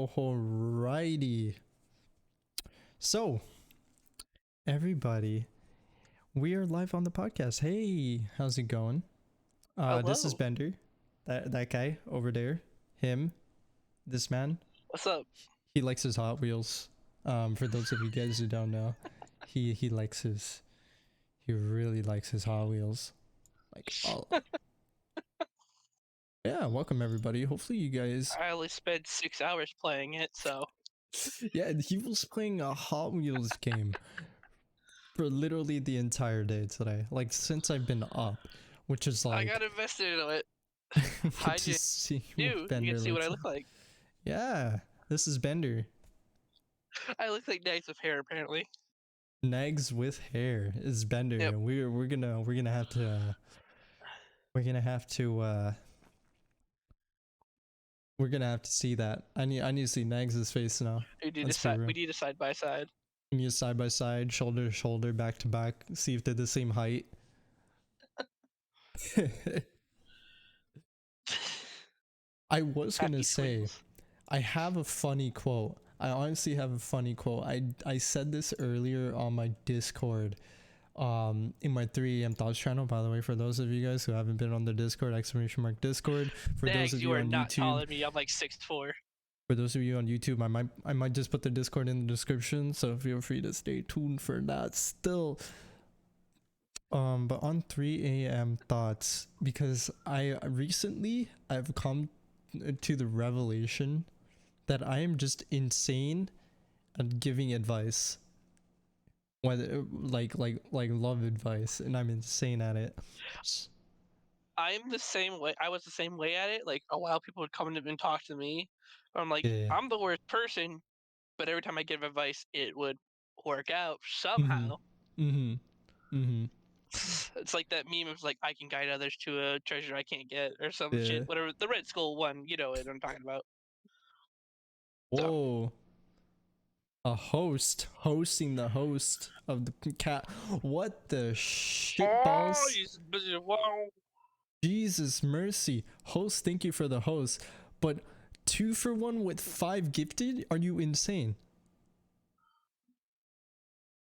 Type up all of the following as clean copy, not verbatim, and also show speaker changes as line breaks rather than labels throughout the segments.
Alrighty. So, everybody, we are live on the podcast. Hey, how's it going? This is
Hello.
Bender. That guy over there. Him. This man.
What's up?
He likes his Hot Wheels. For those of you guys who don't know, he likes his. He really likes his Hot Wheels. Like, oh, yeah. Welcome everybody. Hopefully you guys.
I only spent 6 hours playing it, so
Yeah, he was playing a Hot Wheels game for literally the entire day today. Like since I've been up, which is
I
like
got invested in it.
good
How'd
to
you
see what
do? You can
Bender
see what I
looks like.
look like.
Yeah, this is Bender.
I look like Knights of Hair, apparently.
Negs with hair is Bender,
Yep.
and we're gonna have to we're gonna have to we're gonna have to see that. I need to see Negs' face now.
We need a
Let's be
side.
real.
We need a side by side.
We need side by side, shoulder to shoulder, back to back. See if they're the same height. I was gonna
Happy
say
twins.
I have a funny quote. I honestly have a funny quote. I said this earlier on my Discord, in my 3 a.m. thoughts channel. By the way, for those of you guys who haven't been on the Discord, exclamation mark Discord. For those
Next,
of
you
you
are
on
not taller
YouTube,
than me. I'm like 6'4".
for those of you on YouTube, I might just put the Discord in the description, so feel free to stay tuned for that. Still, but on 3 a.m. thoughts, because I've come to the revelation that I am just insane at giving advice, whether like love advice, and I'm insane at it.
I'm the same way. I was the same way at it. Like a while, people would come and talk to me. I'm like,
Yeah.
I'm the worst person, but every time I give advice, it would work out
Mhm.
somehow.
Mhm. Mhm.
It's like that meme of like I can guide others to a treasure I can't get or some shit.
Yeah.
Whatever the Red Skull one, you know what I'm talking about. So
Whoa. A host hosting the host of the cat. What the shit
oh,
balls?
he's busy. Wow.
Jesus mercy. Host, thank you for the host. But 2 for 1 with 5 gifted? Are you insane?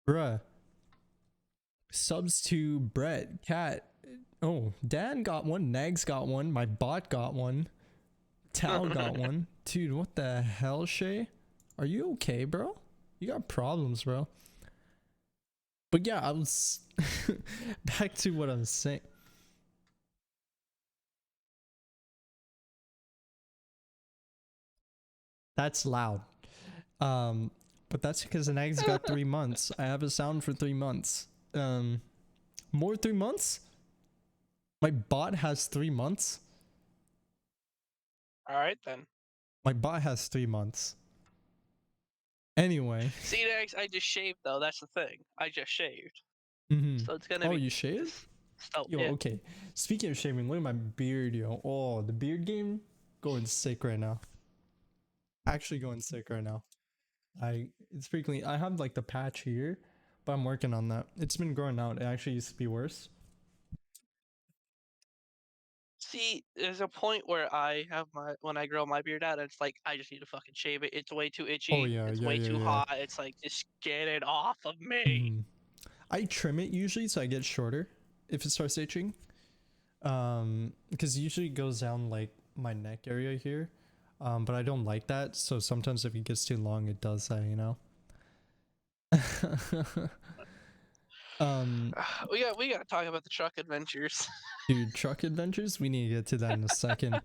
Bruh. Subs to Brett, Cat. Oh, Dan got one. Nags got one. My bot got one. Tao got one. Dude, what the hell, Shay? Are you okay, bro? You got problems, bro. But yeah, I was back to what I was saying. That's loud. Um, but that's because the Nags got 3 months. I have a sound for 3 months. More 3 months? My bot has 3 months.
All right then.
My bot has 3 months. Anyway.
See, next I just shaved though. That's the thing. I just shaved,
Mm-hmm.
so it's gonna
Oh,
be
you shaved?
this. So
Yo,
yeah.
okay. Speaking of shaving, look at my beard, yo. Oh, the beard game going sick right now. Actually going sick right now. It's frequently I have like the patch here, but I'm working on that. It's been growing out. It actually used to be worse.
See, there's a point where I have my when I grow my beard out, it's like I just need to fucking shave it. It's way too
Oh
itchy.
yeah,
It's
yeah,
way
yeah,
too
yeah.
hot. It's like just get it off of me.
Hmm. I trim it usually so I get shorter if it starts itching. Because usually it goes down like my neck area here. But I don't like that, so sometimes if it gets too long, it does that, you know. um,
We got to talk about the truck adventures.
Dude, truck adventures. We need to get to that in a second.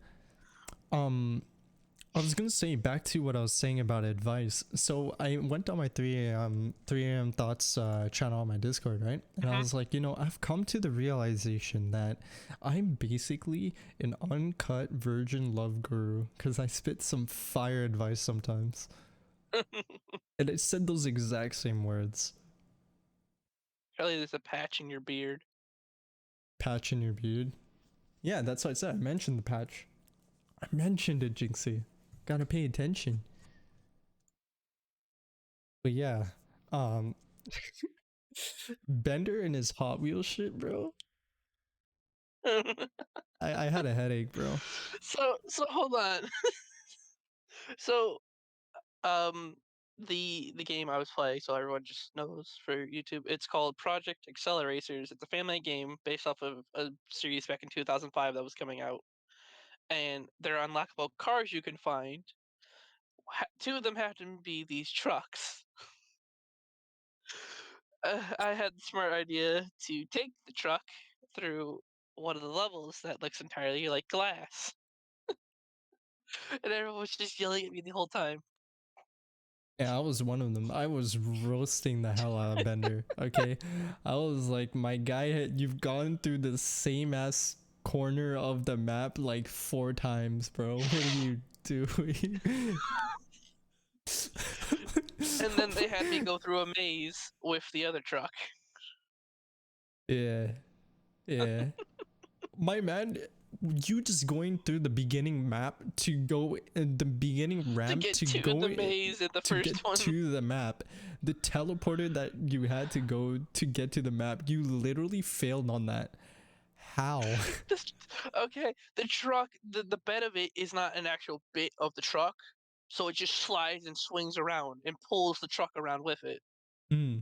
Um, I was gonna say back to what I was saying about advice. So I went on my 3 a.m. thoughts channel on my Discord, right? And I
Mhm.
was like, I've come to the realization that I'm basically an uncut virgin love guru because I spit some fire advice sometimes, and I said those exact same words.
Probably there's a patch in your beard.
Patch in your beard. Yeah, that's what I said. I mentioned the patch. I mentioned it, Jinxie. Gotta pay attention. But yeah, um, Bender and his Hot Wheels shit, bro. I had a headache, bro.
So hold on. So The game I was playing, so everyone just knows for YouTube, it's called Project Accelerators. It's a family game based off of a series back in 2005 that was coming out, and there are unlockable cars you can find. Two of them happen to be these trucks. I had the smart idea to take the truck through one of the levels that looks entirely like glass, and everyone was just yelling at me the whole time.
Yeah, I was one of them. I was roasting the hell out of Bender. Okay, I was like, my guy, you've gone through the same ass corner of the map like 4 times, bro. What are you doing?
And then they had me go through a maze with the other truck.
Yeah, yeah. My man, you just going through the beginning map to go in the beginning
To
ramp
get
to
to
go
the maze in the
to
first
get
one.
to the map. The teleporter that you had to go to get to the map, you literally failed on that. How?
Okay, the truck, the bed of it is not an actual bit of the truck, so it just slides and swings around and pulls the truck around with it.
Mm.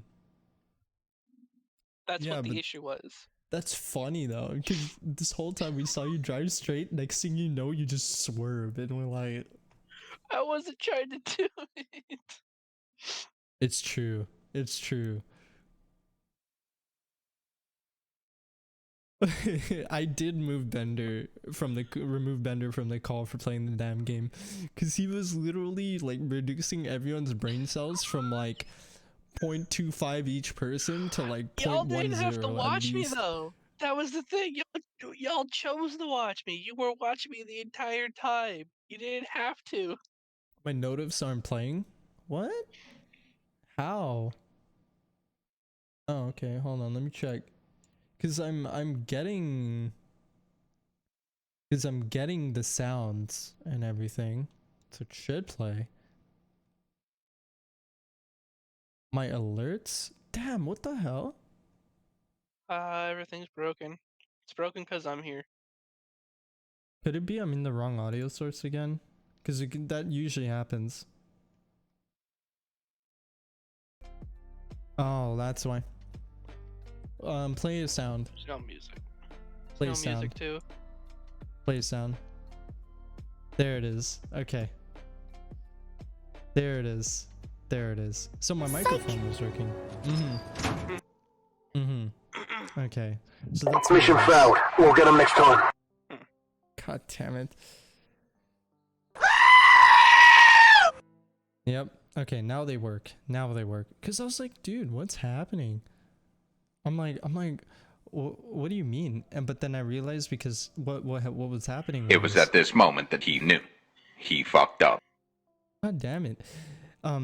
That's
Yeah,
what
but
the issue was.
that's funny though, because this whole time we saw you drive straight. Next thing you know, you just swerve, and we're like,
I wasn't trying to do it.
it's true. It's true. I did remove Bender from the call for playing the damn game, because he was literally like reducing everyone's brain cells from like 0.25 each person to like
Y'all didn't have to
0.10 at
watch me
least.
though. That was the thing. Y'all chose to watch me. You were watching me the entire time. You didn't have to.
My notifs aren't playing. What? How? Oh, okay. Hold on. Let me check. Cause I'm getting the sounds and everything, so it should play. My alerts? Damn, what the hell?
Everything's broken. It's broken because I'm here.
Could it be I'm in the wrong audio source again? Cause that usually happens. Oh, that's why. Play a sound.
There's no music.
Play a
There's no music
sound.
too.
Play a sound. There it is. Okay. There it is. There it is. So my microphone was working. Mm-hmm. Mm-hmm. Okay. So that's
Mission failed. We'll get them next time.
God damn it. Yep. Okay, now they work. Now they work. Cause I was like, dude, what's happening? I'm like, what do you mean? And but then I realized because what was happening was,
It was at this moment that he knew. He fucked up.
God damn it. I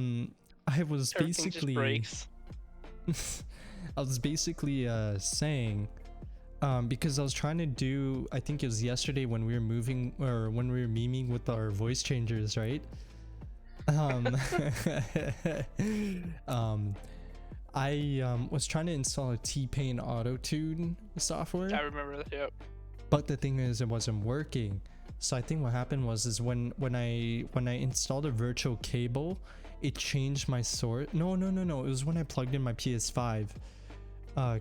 was
Everything just
basically
breaks.
I was basically saying because I was trying to do, I think it was yesterday when we were moving or when we were memeing with our voice changers, right? I was trying to install a T-Pain auto-tune software.
I remember that. Yep.
But the thing is, it wasn't working. So I think what happened was when I installed a virtual cable, it changed my source. No. It was when I plugged in my PS5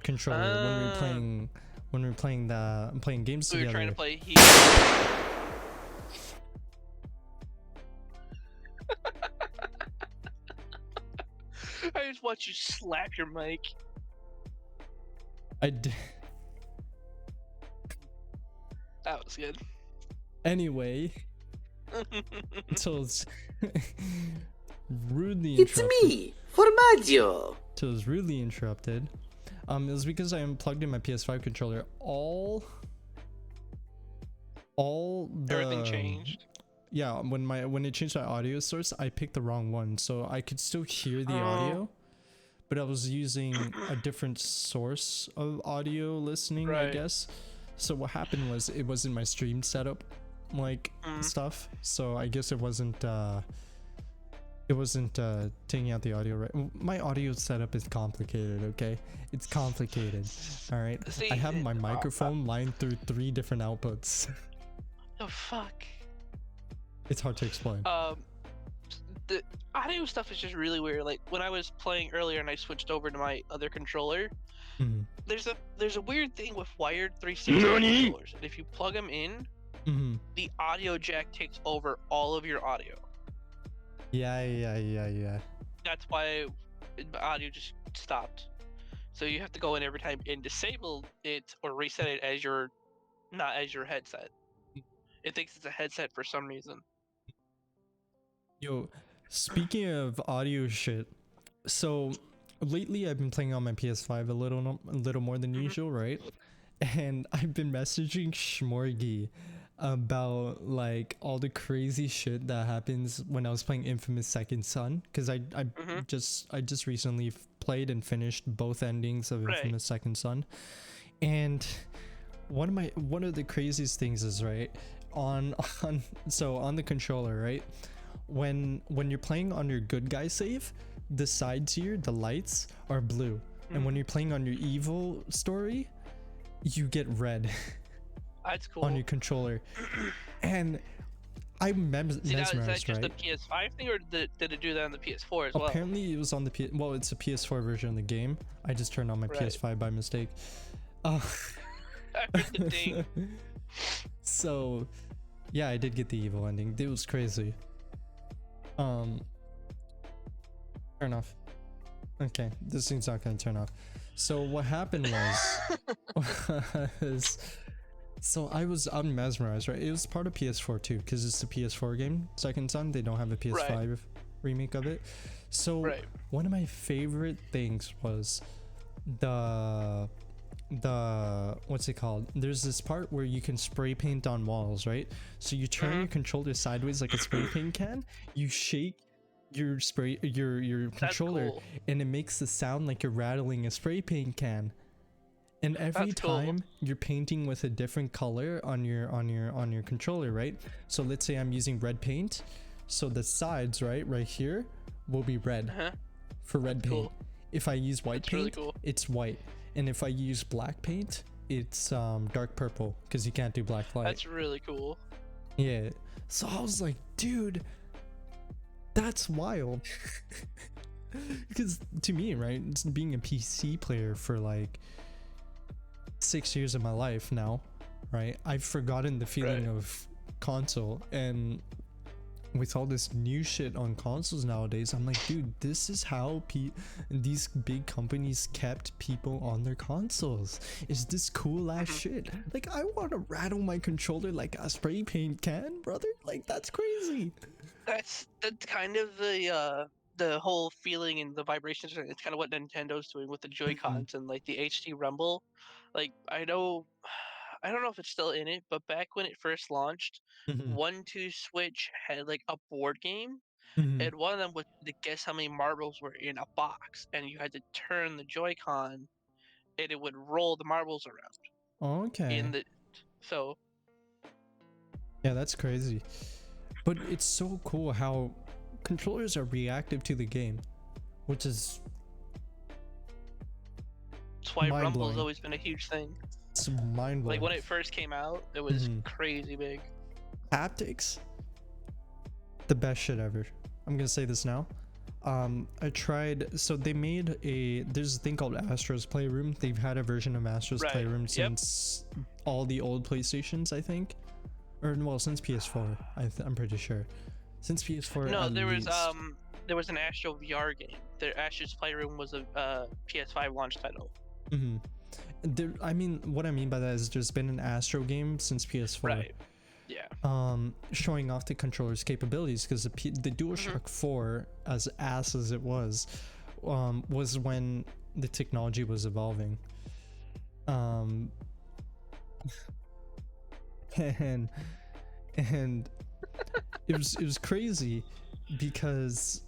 controller when we were playing games
We
together.
were trying to play Heat. I just watch you slap your mic.
I did.
That was good.
Anyway, until it's rudely
It's
interrupted.
me, Formaggio.
So it was rudely interrupted. It was because I unplugged in my PS5 controller. All the
Everything changed.
Yeah, when it changed my audio source, I picked the wrong one, so I could still hear the audio, but I was using a different source of audio listening, I
Right.
guess. So what happened was it wasn't my stream setup, like stuff. So I guess it wasn't taking out the audio right. My audio setup is complicated. Okay, it's complicated. All right.
See,
I have my microphone lined through 3 different outputs.
Oh fuck.
It's hard to explain.
the audio stuff is just really weird. Like when I was playing earlier and I switched over to my other controller,
Mhm.
there's a weird thing with wired 360 controllers, and if you plug them in,
Mhm.
the audio jack takes over all of your audio.
Yeah.
That's why the audio just stopped. So you have to go in every time and disable it or reset it as your not as your headset. It thinks it's a headset for some reason.
Yo, speaking of audio shit, so lately I've been playing on my PS5 a little more than usual, right? And I've been messaging Shmorgy about like all the crazy shit that happens when I was playing Infamous Second Son, because I just recently played and finished both endings of
Right.
Infamous Second Son, and one of the craziest things is, right, on the controller, right, when you're playing on your good guy save, the sides here, the lights are blue, and when you're playing on your evil story, you get red
That's cool.
on your controller. And I'm
See, now, is that
mesmerized,
just
right?
a PS5 thing, or did it do that on the PS4 as well?
Apparently it was on the well, it's a PS4 version of the game. I just turned on my
Right.
PS5 by mistake.
The ding.
So yeah, I did get the evil ending. It was crazy. Turn off. Okay, this thing's not gonna turn off. So what happened was so I'm mesmerized, right? It was part of PS4 too, because it's the PS4 game, Second Son. They don't have a PS5 remake of it. So one of my favorite things was the what's it called? There's this part where you can spray paint on walls, right? So you turn your controller sideways like a spray paint can, you shake your controller,
cool.
and it makes the sound like you're rattling a spray paint can. And every
That's cool.
time you're painting with a different color on your controller, right? So let's say I'm using red paint, so the sides right here will be red for red paint.
Cool.
If I use white
That's really
paint,
cool.
it's white. And if I use black paint, it's dark purple, because you can't do black light.
That's really cool.
Yeah. So I was like, dude, that's wild. Because to me, right, it's being a PC player for like 6 years of my life now, right, I've forgotten the feeling of console, and with all this new shit on consoles nowadays, I'm like, dude, this is how these big companies kept people on their consoles. Is this cool ass shit? Like, I want to rattle my controller like a spray paint can, brother. Like, that's crazy.
That's kind of the whole feeling and the vibrations. It's kind of what Nintendo's doing with the Joy-Cons and like the HD Rumble. Like I don't know if it's still in it, but back when it first launched, 1-2 Switch had like a board game, and one of them was to guess how many marbles were in a box, and you had to turn the Joy-Con, and it would roll the marbles around.
Okay.
So
yeah, that's crazy. But it's so cool how controllers are reactive to the game, which is
that's why Rumble's
mind-blowing.
always been a huge thing.
It's mind-blowing.
Like when it first came out, it was crazy big.
Haptics, the best shit ever. I'm gonna say this now. I tried, so they made there's a thing called Astro's Playroom. They've had a version of Astro's Playroom since all the old PlayStations, I think. Or well, since PS4, I'm pretty sure. Since PS4.
No, there was an Astro VR game. The Astro's Playroom was a PS5 launch title.
I mean, what I mean by that is there's been an Astro game since PS4.
Right. Yeah.
Showing off the controller's capabilities, because the DualShock 4, as ass as it was when the technology was evolving. And it was crazy because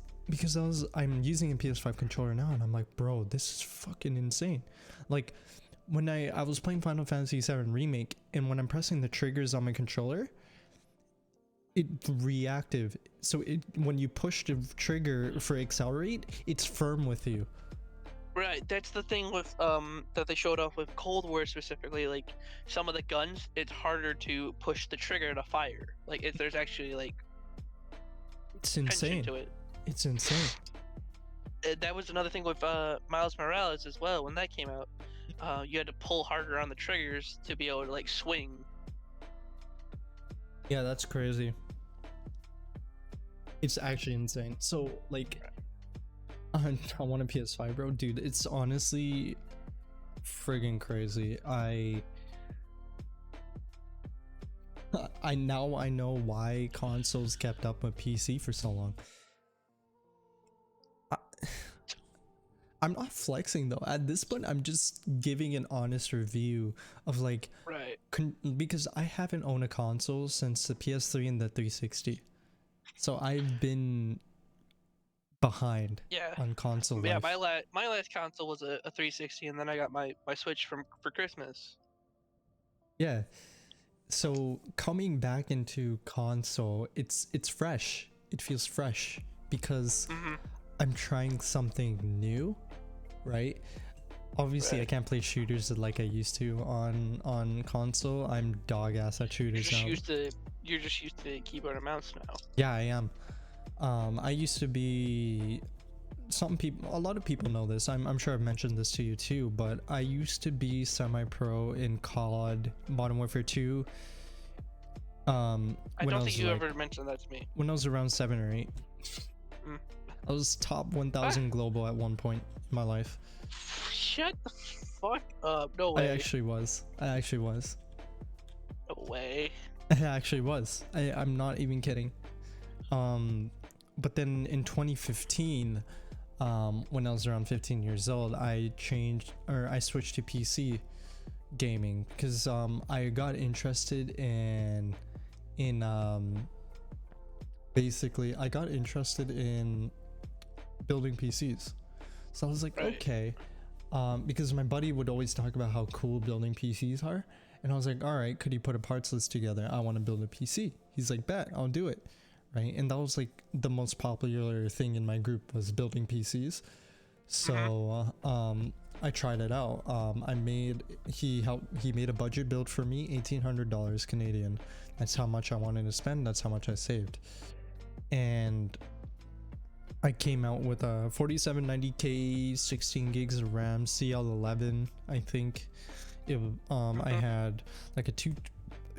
I'm using a PS5 controller now, and I'm like, bro, this is fucking insane. Like when I was playing Final Fantasy VII Remake, and when I'm pressing the triggers on my controller, it's reactive. So when you push the trigger for accelerate, it's firm with you.
Right, that's the thing with that they showed off with Cold War specifically. Like some of the guns, it's harder to push the trigger to fire. Like there's actually like
it's insane
to it.
It's insane.
That was another thing with Miles Morales as well. When that came out, you had to pull harder on the triggers to be able to like swing.
Yeah, that's crazy. It's actually insane. So like, I want a PS5, bro, dude. It's honestly friggin' crazy. I know why consoles kept up with PC for so long. I'm not flexing though. At this point, I'm just giving an honest review of like,
Right.
because I haven't owned a console since the PS3 and the 360, so I've been behind
Yeah.
on console
Yeah.
life.
My last console was a 360, and then I got my Switch for Christmas.
Yeah. So coming back into console, it's fresh. It feels fresh because
Mm-hmm.
I'm trying something new, right? Obviously, I
Right.
can't play shooters like I used to on console. I'm dog ass at shooters now.
You're just used to keyboard and mouse now.
Yeah, I am. I used to be, a lot of people know this. I'm sure I've mentioned this to you too, but I used to be semi-pro in COD, Modern Warfare 2.
I
When
don't
I
think
was
you
like,
ever mentioned that to me.
when I was around 7 or 8.
Mm.
I was top 1000 global at one point in my life.
Shut the fuck up! No
I
way.
actually was. I actually was.
No way.
I actually was. I'm not even kidding. But then in 2015, when I was around 15 years old, I switched to PC gaming because I got interested in basically I got interested in building PCs. So I was like,
Right.
okay, because my buddy would always talk about how cool building PCs are, and I was like, all right, could you put a parts list together? I want to build a PC. He's like, bet, I'll do it, right? And that was like the most popular thing in my group was building PCs. So I tried it out. He made a budget build for me, $1,800 Canadian. That's how much I wanted to spend. That's how much I saved. And I came out with a 4790K, 16 gigs of RAM, CL11, I think. I had like a 2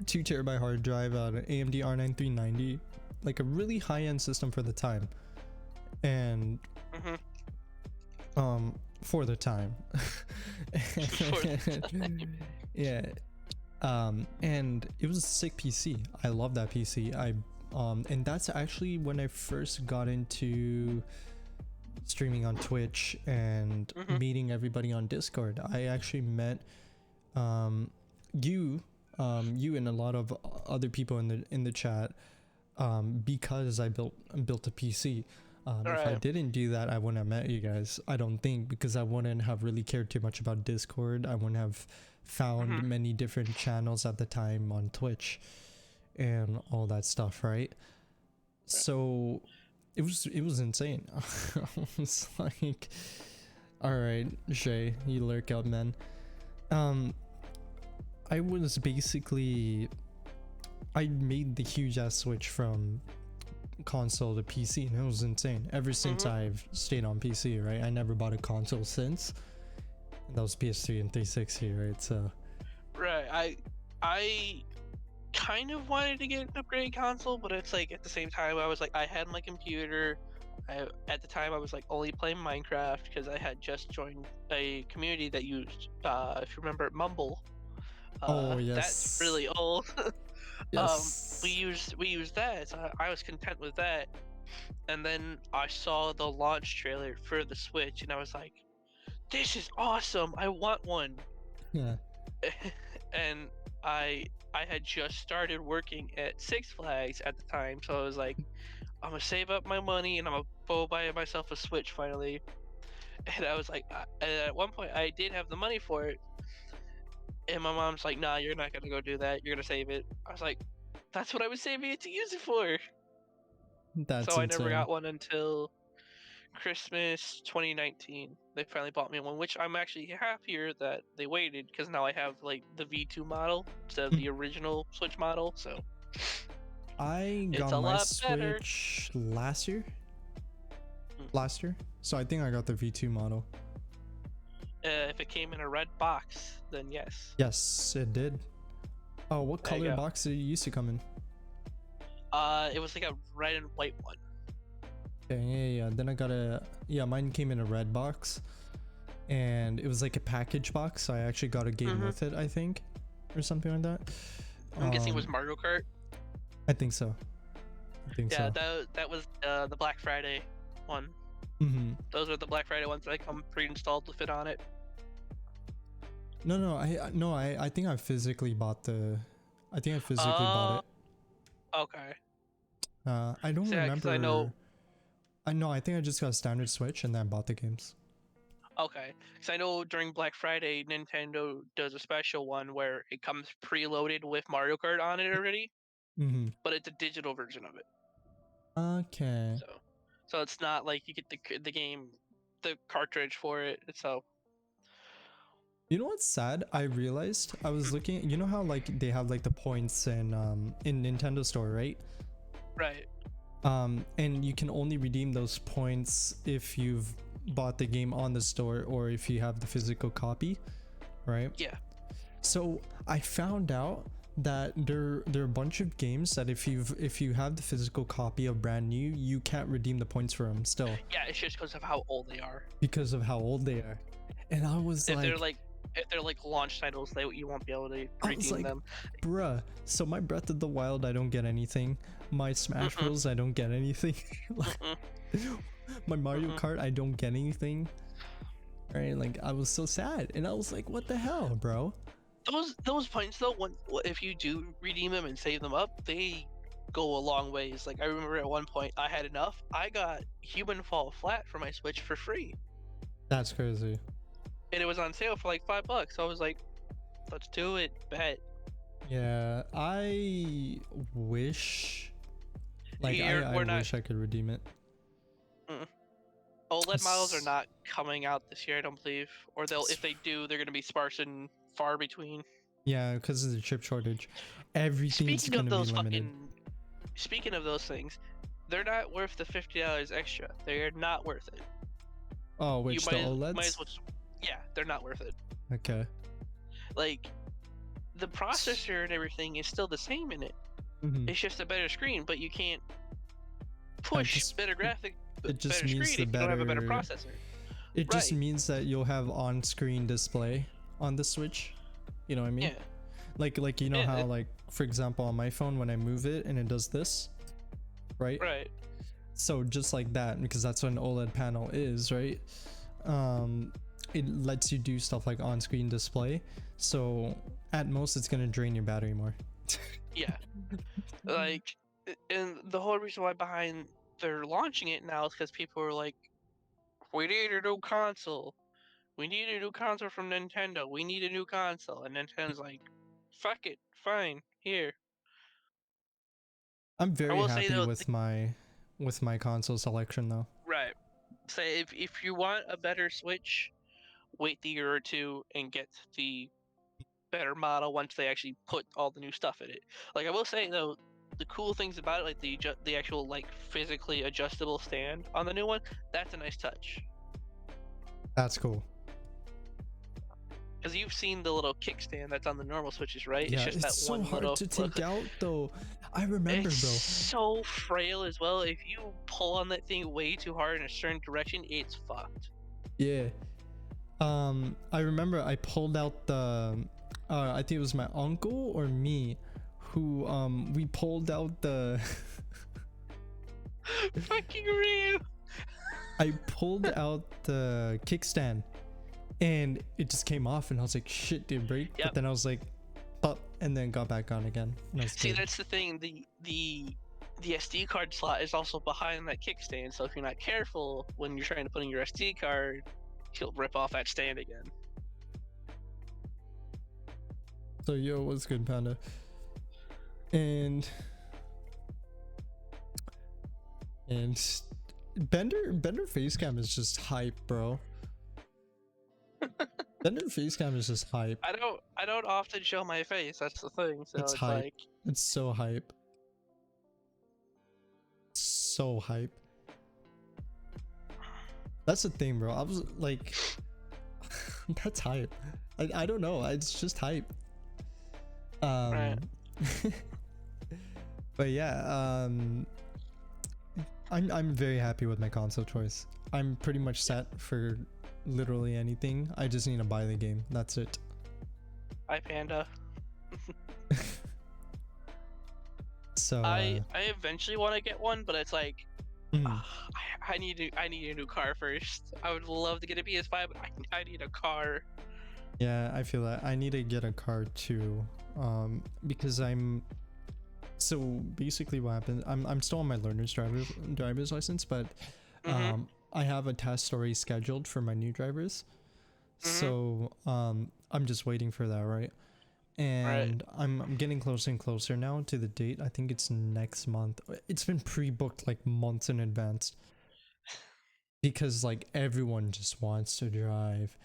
terabyte hard drive, an AMD R9 390, like a really high-end system for the time. And for the time. Yeah. And it was a sick PC. I love that PC. And that's actually when I first got into streaming on Twitch and meeting everybody on Discord. I actually met you and a lot of other people in the chat because I built a PC. If I didn't do that, I wouldn't have met you guys, I don't think, because I wouldn't have really cared too much about Discord. I wouldn't have found many different channels at the time on Twitch and all that stuff, right? So it was insane. I was like, all right, Shay, you lurk out, man. I was basically, I made the huge ass switch from console to PC, and it was insane. Ever since I've stayed on PC, right? I never bought a console since. That was PS3 and 360, right? So
right. I kind of wanted to get an upgraded console, but it's like at the same time I was like, I had my computer. At the time I was like only playing Minecraft because I had just joined a community that used if you remember Mumble.
oh yes,
That's really old.
yes.
We used that, so I was content with that. And then I saw the launch trailer for the Switch, and I was like, "This is awesome! I want one."
Yeah.
And I had just started working at Six Flags at the time, so I was like, "I'm gonna save up my money and I'm gonna go buy myself a Switch finally." And I was like, and at one point I did have the money for it, and my mom's like, "Nah, you're not gonna go do that. You're gonna save it." I was like, "That's what I was saving it to use it for."
That's
So I never
insane.
got one until Christmas 2019. They finally bought me one, which I'm actually happier that they waited because now I have like the V2 model instead of the original Switch model. So
I
it's
got
a
my
lot better.
Switch last year. last year. So I think I got the V2 model.
If it came in a red box, then yes.
Yes, it did. Oh, what
There you
color
go.
box did it used to come in?
It was like a red and white one.
Okay, yeah. Then I got mine came in a red box, and it was like a package box. So I actually got a game with it, I think, or something like that.
I'm guessing it was Mario Kart.
I think so. I think
Yeah,
so.
that was the Black Friday one.
Mm-hmm.
Those are the Black Friday ones that come pre-installed to fit on it.
No, I think I physically bought the. I think I physically bought it.
Okay.
I don't
So, yeah, 'cause
remember.
I know.
I think I just got a standard Switch and then bought the games.
Okay, because I know during Black Friday, Nintendo does a special one where it comes preloaded with Mario Kart on it already,
Mm-hmm.
but it's a digital version of it.
Okay.
So it's not like you get the game, the cartridge for it. So
You know what's sad? I realized I was looking. You know how like they have like the points in Nintendo Store, right?
right.
And you can only redeem those points if you've bought the game on the store or if you have the physical copy, right?
Yeah.
So I found out that there are a bunch of games that if you have the physical copy of brand new, you can't redeem the points for them still
Yeah, it's just because of how old they are.
because of how old they are. And I was
If they're like launch titles, you won't be able to
I was
redeem
like,
them.
bruh, so my Breath of the Wild, I don't get anything. My Smash Bros, I don't get anything. My Mario Kart, I don't get anything. Right? Like, I was so sad. And I was like, what the hell, bro?
Those points though, if you do redeem them and save them up, they go a long ways. Like I remember at one point I had enough. I got Human Fall Flat for my Switch for free,
That's crazy.
and it was on sale for like $5. So I was like, let's do it, bet.
Yeah, I wish. Like, I wish I could redeem it.
OLED models are not coming out this year, I don't believe. Or if they do, they're gonna be sparse and far between.
Yeah, because of the chip shortage. Everything's
Speaking of
gonna be
those
limited.
speaking of those things, they're not worth the $50 extra. They are not worth it.
Oh, which the OLEDs?
Might as well yeah, they're not worth it.
Okay.
Like, the processor and everything is still the same in it. It's just a better screen, but you can't push better graphic.
It just
better
means
screen if you don't have a better processor.
It just means that you'll have on-screen display on the Switch. You know what I mean?
Yeah.
Like you know how like for example on my phone when I move it and it does this, right?
Right.
So just like that, because that's what an OLED panel is, right? It lets you do stuff like on-screen display. So at most it's gonna drain your battery more.
Yeah. Like, and the whole reason why they're launching it now is because people are like, we need a new console. We need a new console from Nintendo. We need a new console. And Nintendo's like, fuck it, fine, here.
I'm very happy
though,
with my console selection though.
right. Say if you want a better Switch, wait the year or two and get the better model once they actually put all the new stuff in it. Like I will say though, the cool things about it, like the actual like physically adjustable stand on the new one, that's a nice touch.
That's cool.
Because you've seen the little kickstand that's on the normal Switches, right?
Yeah,
it's just that
so
one
hard
little
to take out though. I remember,
it's
bro.
so frail as well. If you pull on that thing way too hard in a certain direction, it's fucked.
Yeah. I remember I pulled out the I think it was my uncle or me who we pulled out the
Fucking real.
I pulled out the kickstand and it just came off and I was like, shit, did it break?
Yep.
But then I was like, pop, and then got back on again.
See, that's the thing. The SD card slot is also behind that kickstand, so if you're not careful when you're trying to put in your SD card, you'll rip off that stand again.
So yo, what's good, Panda? And Bender face cam is just hype, bro. Bender face cam is just hype.
I don't often show my face. That's the thing. So it's
hype.
like
It's so hype. So hype. That's the thing, bro. I was like, that's hype. I don't know. It's just hype.
Right.
But yeah, I'm very happy with my console choice. I'm pretty much set for literally anything. I just need to buy the game. That's it.
Hi, Panda.
So
I eventually want to get one, but it's like
mhm.
I need a new car first. I would love to get a PS5, but I need a car.
Yeah, I feel that I need to get a car too. Because so basically what happened, I'm still on my learner's driver's license, but
Mm-hmm.
I have a test already scheduled for my new drivers.
Mm-hmm.
So I'm just waiting for that, right?
Right.
And I'm getting closer and closer now to the date. I think it's next month. It's been pre-booked like months in advance because like everyone just wants to drive.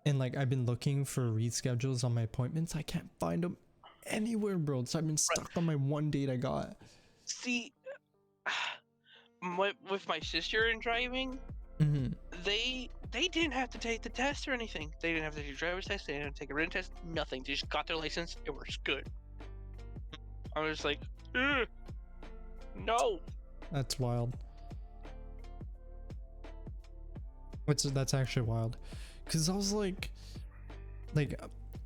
And like I've been looking for reschedules on my appointments. I can't find them anywhere, bro. So I've been
Right.
stuck on my one date I got.
See, with my sister in driving,
Mm-hmm.
they didn't have to take the test or anything. They didn't have to take a driver's test. They didn't have to take a written test. Nothing. They just got their license. It was good. I was like, "Ugh, no."
That's wild. That's actually wild. Cause I was like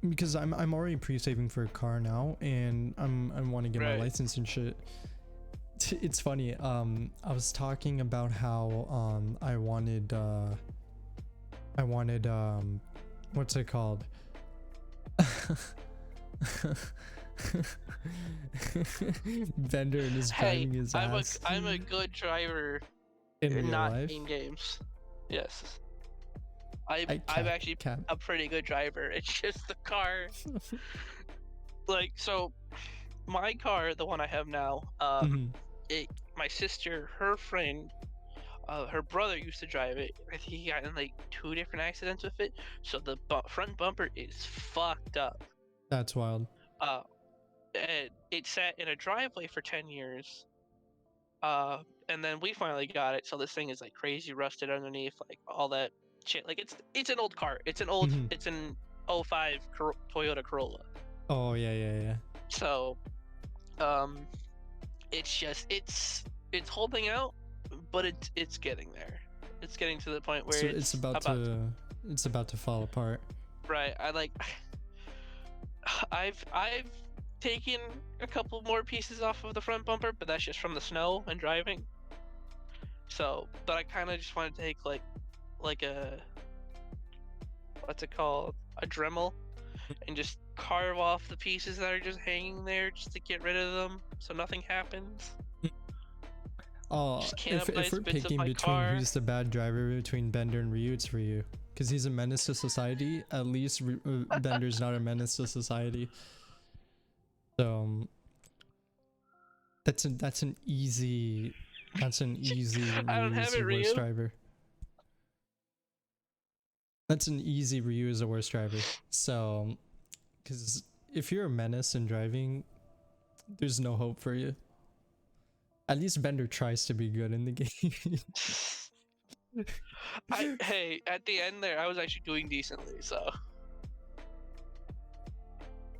because I'm already pre-saving for a car now and I want to get my
Right.
license and shit. It's funny. I was talking about how I wanted what's it called? Bender and his
Hey,
driving his ass
I'm a good driver,
in real
not
life.
in games. Yes,
I
I'm actually
can't.
a pretty good driver. It's just the car. Like, so my car, the one I have now,
Mhm.
my sister, her friend, her brother used to drive it. I think he got in like 2 different accidents with it, so the front bumper is fucked up.
That's wild.
Uh, and it sat in a driveway for 10 years. And then we finally got it, so this thing is like crazy rusted underneath, like all that shit. Like it's an old car.
Mhm.
It's an '05 Toyota Corolla.
Oh yeah.
So it's just it's holding out, but it's getting there. It's getting to the point where
So it's
it's
about
about
to fall apart.
right. I like I've taken a couple more pieces off of the front bumper, but that's just from the snow and driving. So, but I kind of just want to take like a what's it called, a Dremel, and just carve off the pieces that are just hanging there just to get rid of them, so nothing happens.
Oh,
Just
if
cannibalize
we're
bits of
picking
my
between
car.
who's the bad driver between Bender and Ryu, it's Ryu, because he's a menace to society. At least Bender's not a menace to society. So that's an easy
I don't
Ryu is
have
the
it,
worst
Ryu.
driver. That's an easy Ryu is the worst driver. So, because if you're a menace in driving, there's no hope for you. At least Bender tries to be good in the game.
Hey, at the end there, I was actually doing decently. So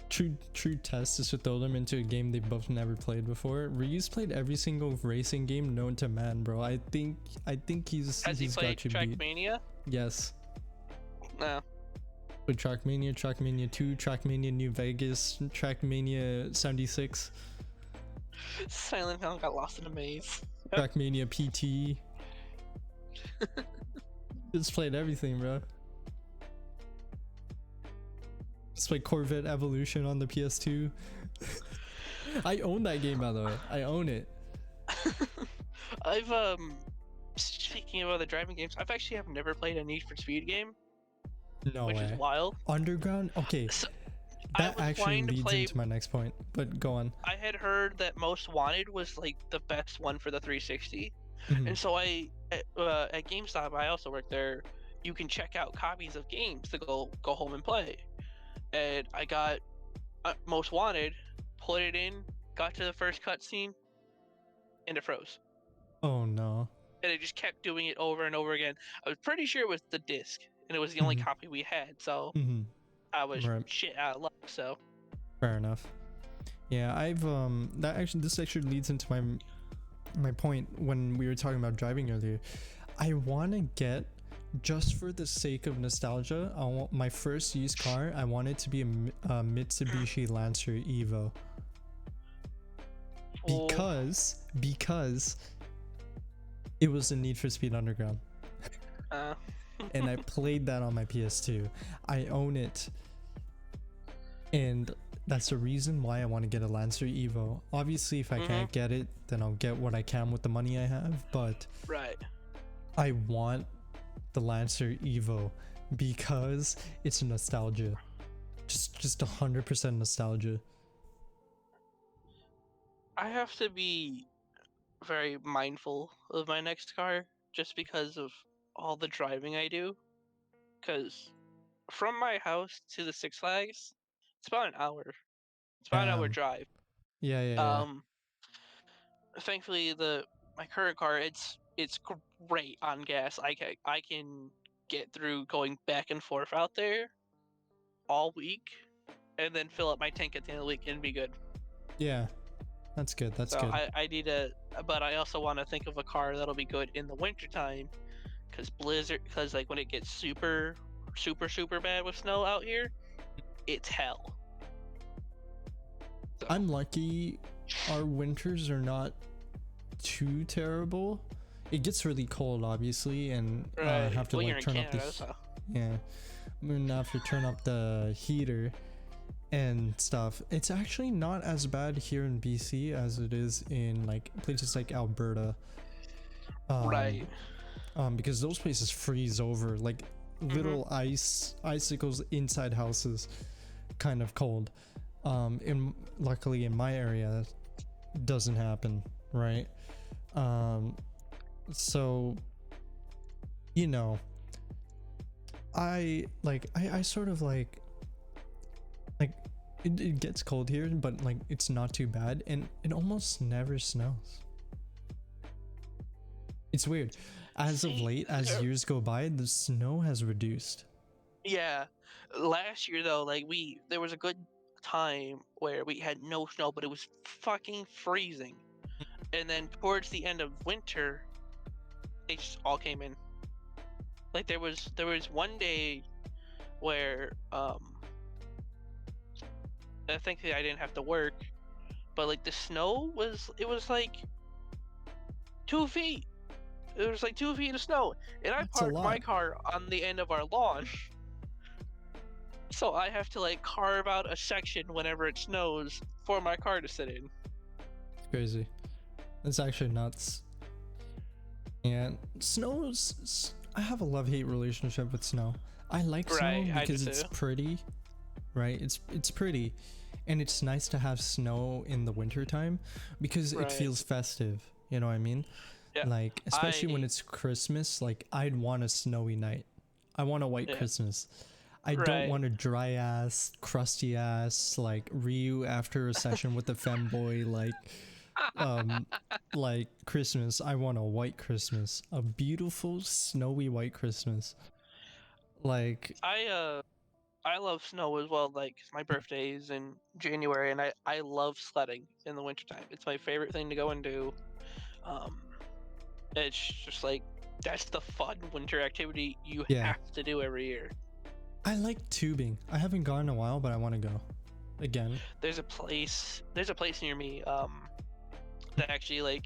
True test is to throw them into a game they both never played before. Ryu's played every single racing game known to man, bro. I think
has he
he's
played
got you beat.
Trackmania?
Yes.
No.
With Trackmania, Trackmania 2, Trackmania New Vegas, Trackmania 76,
Silent Hill got lost in a maze.
Trackmania PT. Just played everything, bro. Just played Corvette Evolution on the PS2. I own that game, by the way. I own it.
I've speaking of other driving games, I've never played a Need for Speed game,
No
which is
way.
wild.
Underground? Okay.
So, I
That
was
actually
wanting to
leads
play.
into my next point, but go on.
I had heard that Most Wanted was like the best one for the 360,
Mhm.
and so at GameStop, I also work there. You can check out copies of games to go home and play, and I got Most Wanted, put it in, got to the first cutscene, and it froze.
Oh no.
and it just kept doing it over and over again. I was pretty sure it was the disc, and it was the only
Mhm.
copy we had, so
Mm-hmm.
I was
Right.
shit out of luck. So
Fair enough. Yeah, I've this actually leads into my point when we were talking about driving earlier. I want to get, just for the sake of nostalgia, I want my first used car. I want it to be a Mitsubishi Lancer Evo
oh,
because it was a Need for Speed Underground,
uh,
and I played that on my PS2. I own it, and that's the reason why I want to get a Lancer Evo. Obviously, if I can't get it, then I'll get what I can with the money I have, but
right.
I want the Lancer Evo because it's nostalgia. Just 100% nostalgia.
I have to be very mindful of my next car just because of all the driving I do. Because from my house to the Six Flags, it's about an hour. It's about an hour drive.
Yeah.
Thankfully, my current car, it's great on gas. I can get through going back and forth out there all week, and then fill up my tank at the end of the week and be good.
Yeah, that's good. That's
So
good.
I need but I also want to think of a car that'll be good in the wintertime, because like when it gets super, super, super bad with snow out here, it's hell. So,
I'm lucky our winters are not too terrible. It gets really cold, obviously, and
right.
have to
Well, you're
like
in
turn up the
Canada, so
yeah. I'm gonna have to turn up the heater and stuff. It's actually not as bad here in BC as it is in like places like Alberta.
right.
Because those places freeze over, like little icicles inside houses, kind of cold. Luckily in my area that doesn't happen, right? So you know, I sort of like it gets cold here, but like it's not too bad, and it almost never snows. It's weird. As of
See,
late, as years go by, the snow has reduced.
yeah. Last year though, like there was a good time where we had no snow, but it was fucking freezing. And then towards the end of winter, they just all came in. Like there was one day where I think I didn't have to work, but like the snow was like 2 feet. It was like 2 feet of snow, and I
That's a
parked my
lot.
car on the end of our lawn. So I have to like carve out a section whenever it snows for my car to sit in.
It's crazy. That's actually nuts. And I have a love-hate relationship with snow. I like snow
Right, I do
because it's
too.
pretty, right? It's pretty, and it's nice to have snow in the wintertime because it
Right.
feels festive. You know what I mean?
Yeah.
Like, especially when it's Christmas, like I'd want a snowy night. I want a white
Yeah.
Christmas. I don't
Right.
want a dry ass, crusty ass like Ryu after a session with the femboy like Christmas. I want a white Christmas, a beautiful snowy white Christmas. Like
I love snow as well. Like my birthday is in January, and I love sledding in the wintertime. It's my favorite thing to go and do. Um, it's just like that's the fun winter activity you
yeah,
have to do every year.
I like tubing. I haven't gone in a while, but I want to go again.
There's a place near me that actually like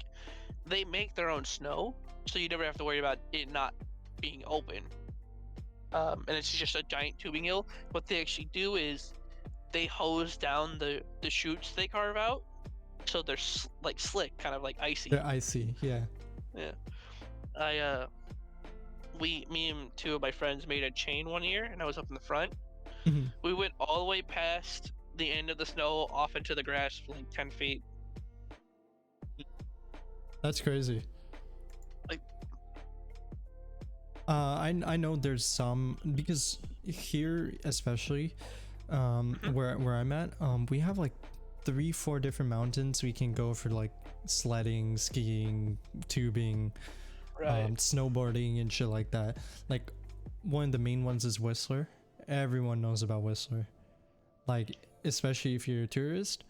they make their own snow, so you never have to worry about it not being open. And it's just a giant tubing hill. What they actually do is they hose down the chutes they carve out, so they're like slick, kind of like icy.
They're icy, yeah.
Yeah. Me and two of my friends made a chain one year, and I was up in the front.
Mhm.
We went all the way past the end of the snow off into the grass for like 10 feet.
That's crazy.
Like,
I know there's some, because here especially where I'm at, we have like 3-4 different mountains we can go for like sledding, skiing, tubing.
Right.
snowboarding and shit like that. Like one of the main ones is Whistler. Everyone knows about Whistler. Like especially if you're a tourist,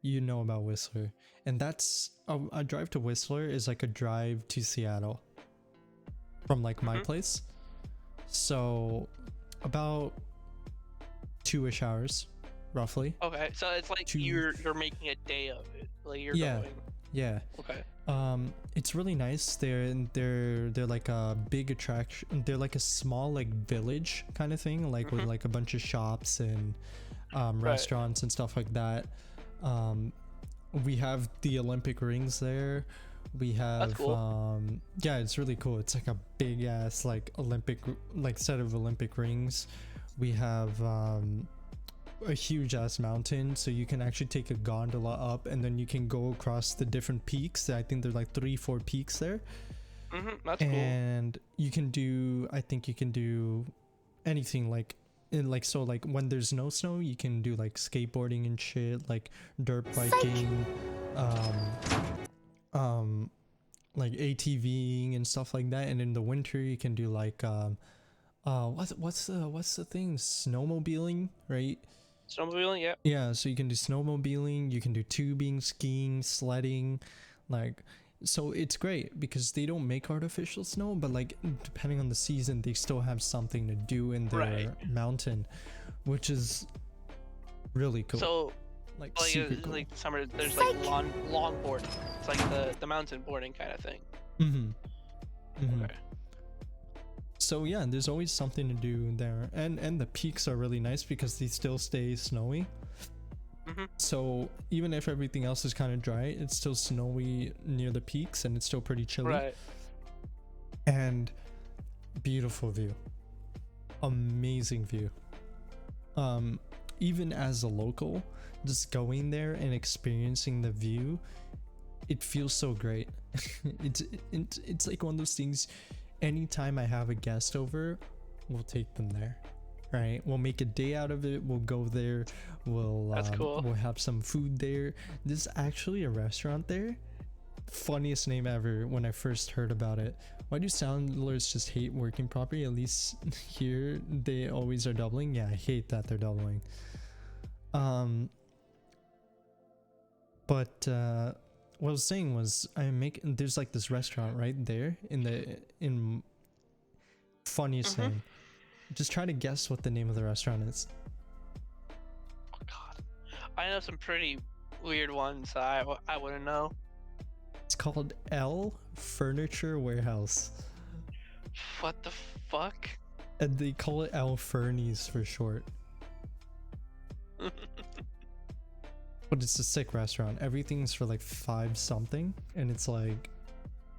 you know about Whistler. And that's a drive to Whistler is like a drive to Seattle from like my place. So about 2-ish hours roughly.
Okay, so it's like
Two-
you're making a day of it. Like you're
Yeah.
going.
Yeah.
Okay.
It's really nice. They're like a big attraction. They're like a small like village kind of thing, like with like a bunch of shops and restaurants and stuff like that. We have the Olympic rings there. We have
That's cool.
yeah, it's really cool. It's like a big ass like Olympic like set of Olympic rings. We have a huge ass mountain, so you can actually take a gondola up and then you can go across the different peaks. I think there's like 3-4 peaks there.
That's cool.
And you can do, I think you can do anything like in like, so like when there's no snow you can do like skateboarding and shit, like dirt biking, like ATVing and stuff like that. And in the winter you can do like what's the thing, snowmobiling, right?
Snowmobiling, yeah.
Yeah, so you can do snowmobiling, you can do tubing, skiing, sledding, like, so it's great because they don't make artificial snow, but like depending on the season they still have something to do in their mountain, which is really cool.
So
like
like
super cool.
like summer there's like longboarding. It's like the mountain boarding kind of thing. Okay.
So yeah, there's always something to do there, and the peaks are really nice because they still stay snowy. So even if everything else is kind of dry, it's still snowy near the peaks and it's still pretty chilly.
Right.
And beautiful view, amazing view. Even as a local, just going there and experiencing the view, it feels so great. It's like one of those things. Anytime I have a guest over, we'll take them there, right? We'll make a day out of it. We'll go there.
That's cool.
We'll have some food there. There's actually a restaurant there. Funniest name ever when I first heard about it. Why do Soundlers just hate working properly? At least here they always are doubling. Yeah, I hate that they're doubling. But what I was saying was there's like this restaurant right there in funniest name. Just try to guess what the name of the restaurant is.
Oh god. I know some pretty weird ones I wouldn't know.
It's called L Furniture Warehouse.
What the fuck?
And they call it L Fernies for short. But it's a sick restaurant. Everything's for like 5 something, and it's like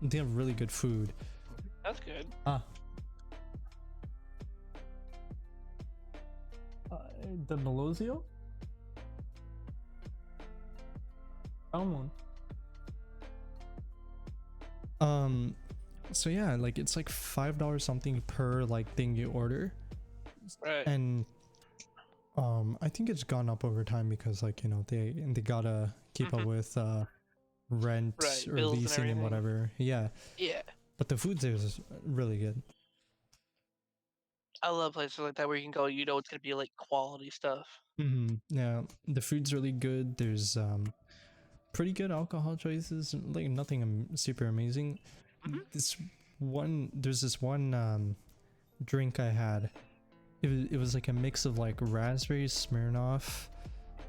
they have really good food.
That's good.
The Melozio? Found one. So yeah, like it's like $5 something per like thing you order.
Right.
And I think it's gone up over time because like, you know, they gotta keep up with rent or
bills and
leasing and
everything.
whatever. Yeah.
Yeah.
But the food there is really good.
I love places like that where you can go, you know it's gonna be like quality stuff.
Yeah, the food's really good. There's pretty good alcohol choices, like nothing super amazing. There's this one drink I had. It was like a mix of like raspberry Smirnoff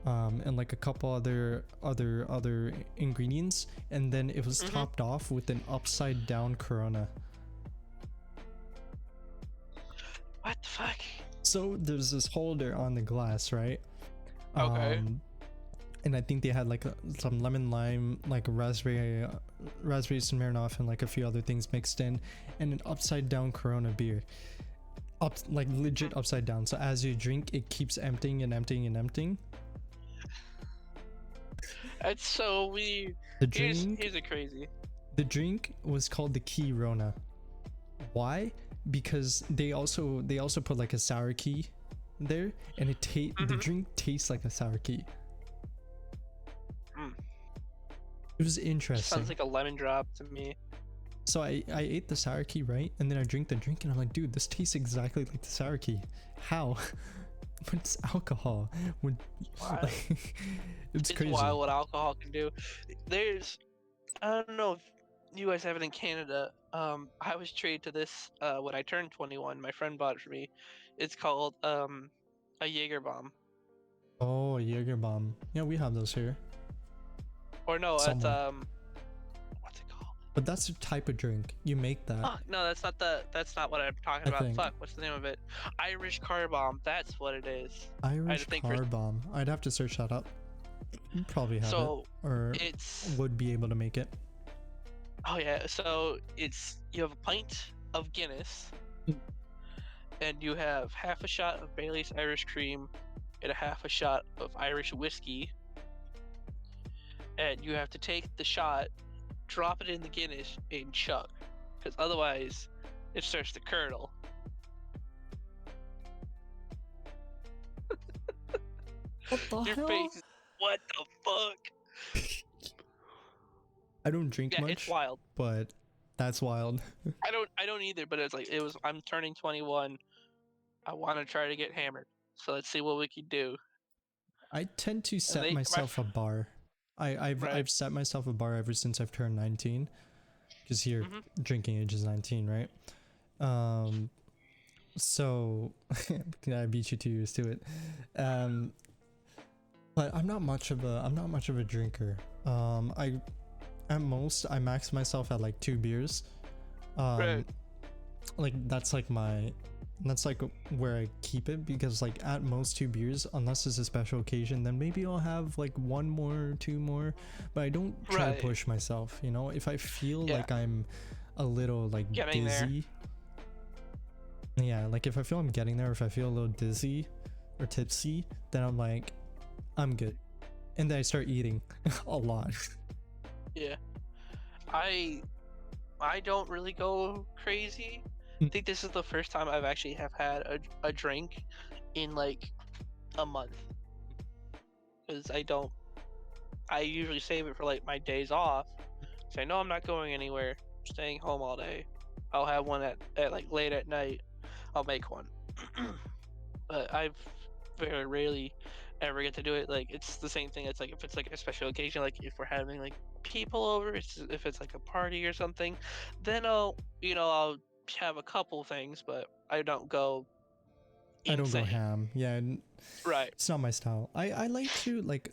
and like a couple other ingredients, and then it was topped off with an upside down Corona.
What the fuck?
So there's this holder on the glass, right?
Okay.
And I think they had like some lemon lime, like raspberry Smirnoff, and like a few other things mixed in, and an upside down Corona beer. Like legit upside down. So as you drink, it keeps emptying and emptying and emptying.
That's so weird.
The drink,
Here's a crazy.
the drink was called the Key Rona. Why? Because they also put like a sour key there, and the drink tastes like a sour key. It was interesting.
Sounds like a lemon drop to me.
So I ate the sour key, right? And then I drink the drink and I'm like, dude, this tastes exactly like the sour key. How? But it's alcohol. When,
Wild.
like, it's crazy.
Wild what alcohol can do. There's, I don't know if you guys have it in Canada. I was treated to this when I turned 21. My friend bought it for me. It's called a Jaeger bomb.
Oh, a Jaeger bomb. Yeah, we have those here.
Or no, it's
Somewhere.
what's it called?
But that's a type of drink. You make that.
Fuck, no, that's not what I'm talking
I
about.
think.
Fuck, what's the name of it? Irish car bomb. That's what it is.
Irish
think
car bomb. I'd have to search that up. You probably have
So
it, or
it's
would be able to make it.
oh yeah. So it's you have a pint of Guinness, and you have half a shot of Bailey's Irish Cream, and a half a shot of Irish whiskey, and you have to take the shot, drop it in the Guinness, and chug, because otherwise it starts to curdle.
What the
Your
hell?
face is, what the fuck?
I don't drink
Yeah,
much,
it's wild.
but that's wild.
I don't either, but it's like I'm turning 21. I want to try to get hammered. So let's see what we can do.
I tend to set
my
myself a bar. I've
Right.
set myself a bar ever since I've turned 19, because here
Mhm.
drinking age is 19, right? So I beat you 2 years to it. But I'm not much of a drinker. I at most I max myself at like 2 beers.
Right.
Like that's like where I keep it, because like at most 2 beers, unless it's a special occasion, then maybe I'll have like 1 more, 2 more, but I don't try
Right.
to push myself, you know. If I feel
Yeah.
like I'm a little like
Getting there.
dizzy, yeah, like if I feel I'm getting there, if I feel a little dizzy or tipsy, then I'm like, I'm good, and then I start eating a lot.
Yeah. I don't really go crazy. I think this is the first time I've actually have had a drink in like a month. Because I usually save it for like my days off. So I know I'm not going anywhere, staying home all day. I'll have one at like late at night. I'll make one. But I've very rarely ever get to do it. Like it's the same thing. It's like if it's like a special occasion, like if we're having like people over, if it's like a party or something, then I'll have a couple things, but I don't go
I don't go
insane.
ham. Yeah,
Right.
it's not my style. I like to like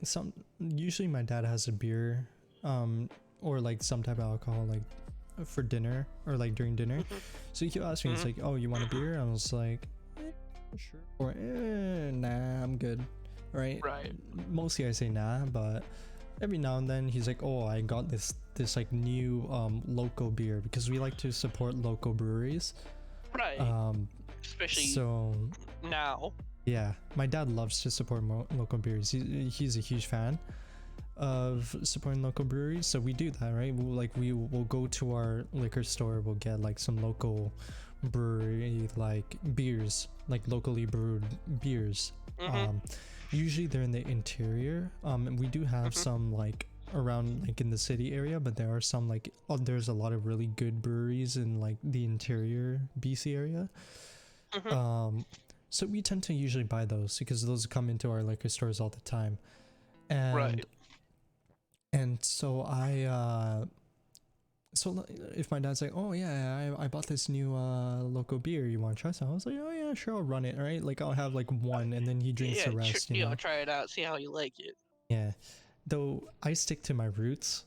usually my dad has a beer, or like some type of alcohol, like for dinner or like during dinner.
Mhm.
So he'll ask me, it's like, oh, you want a beer? I was like, sure. Or nah, I'm good. Right.
Right.
Mostly I say nah, but every now and then he's like, oh, I got this like new local beer, because we like to support local breweries.
Right. Especially
So
now.
yeah, my dad loves to support local breweries. He's a huge fan of supporting local breweries, so we do that, right? We will go to our liquor store, we'll get like some local brewery like beers, like locally brewed beers.
Mhm.
Usually they're in the interior. And we do have some like around like in the city area, but there are some like there's a lot of really good breweries in like the interior BC area.
Mhm.
So we tend to usually buy those, because those come into our liquor stores all the time. And
Right.
and so so if my dad's like, oh yeah, I bought this new local beer, you want to try some? I was like, oh yeah, sure, I'll run it, right? Like I'll have like one, and then he drinks
Yeah,
the rest, you know.
try it out, see how you like it.
Yeah, though I stick to my roots,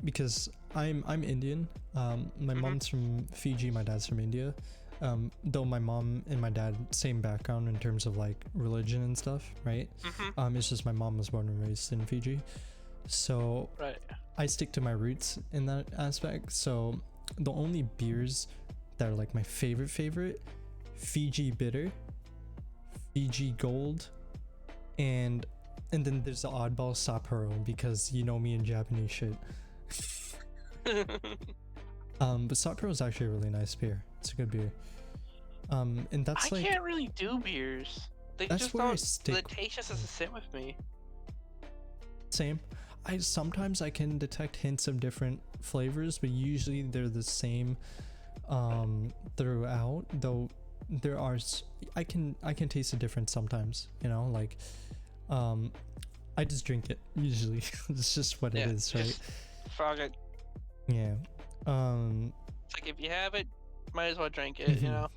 because I'm Indian. My mom's from Fiji, my dad's from India. Though my mom and my dad same background in terms of like religion and stuff, right? It's just my mom was born and raised in Fiji, so
Right.
I stick to my roots in that aspect. So the only beers that are like my favorite, Fiji Bitter, Fiji Gold, and then there's the oddball Sapporo, because you know me and Japanese shit. But Sapporo is actually a really nice beer. It's a good beer. And that's
I
like,
can't really do beers. They
that's
just
where I
don't.
stick.
The taste just doesn't sit with me.
Same. I sometimes I can detect hints of different flavors, but usually they're the same throughout. Though there are I can taste a difference sometimes. You know, like I just drink it usually. It's just what it is, right?
Just frog it.
Yeah.
It's like if you have it, might as well drink it. You know.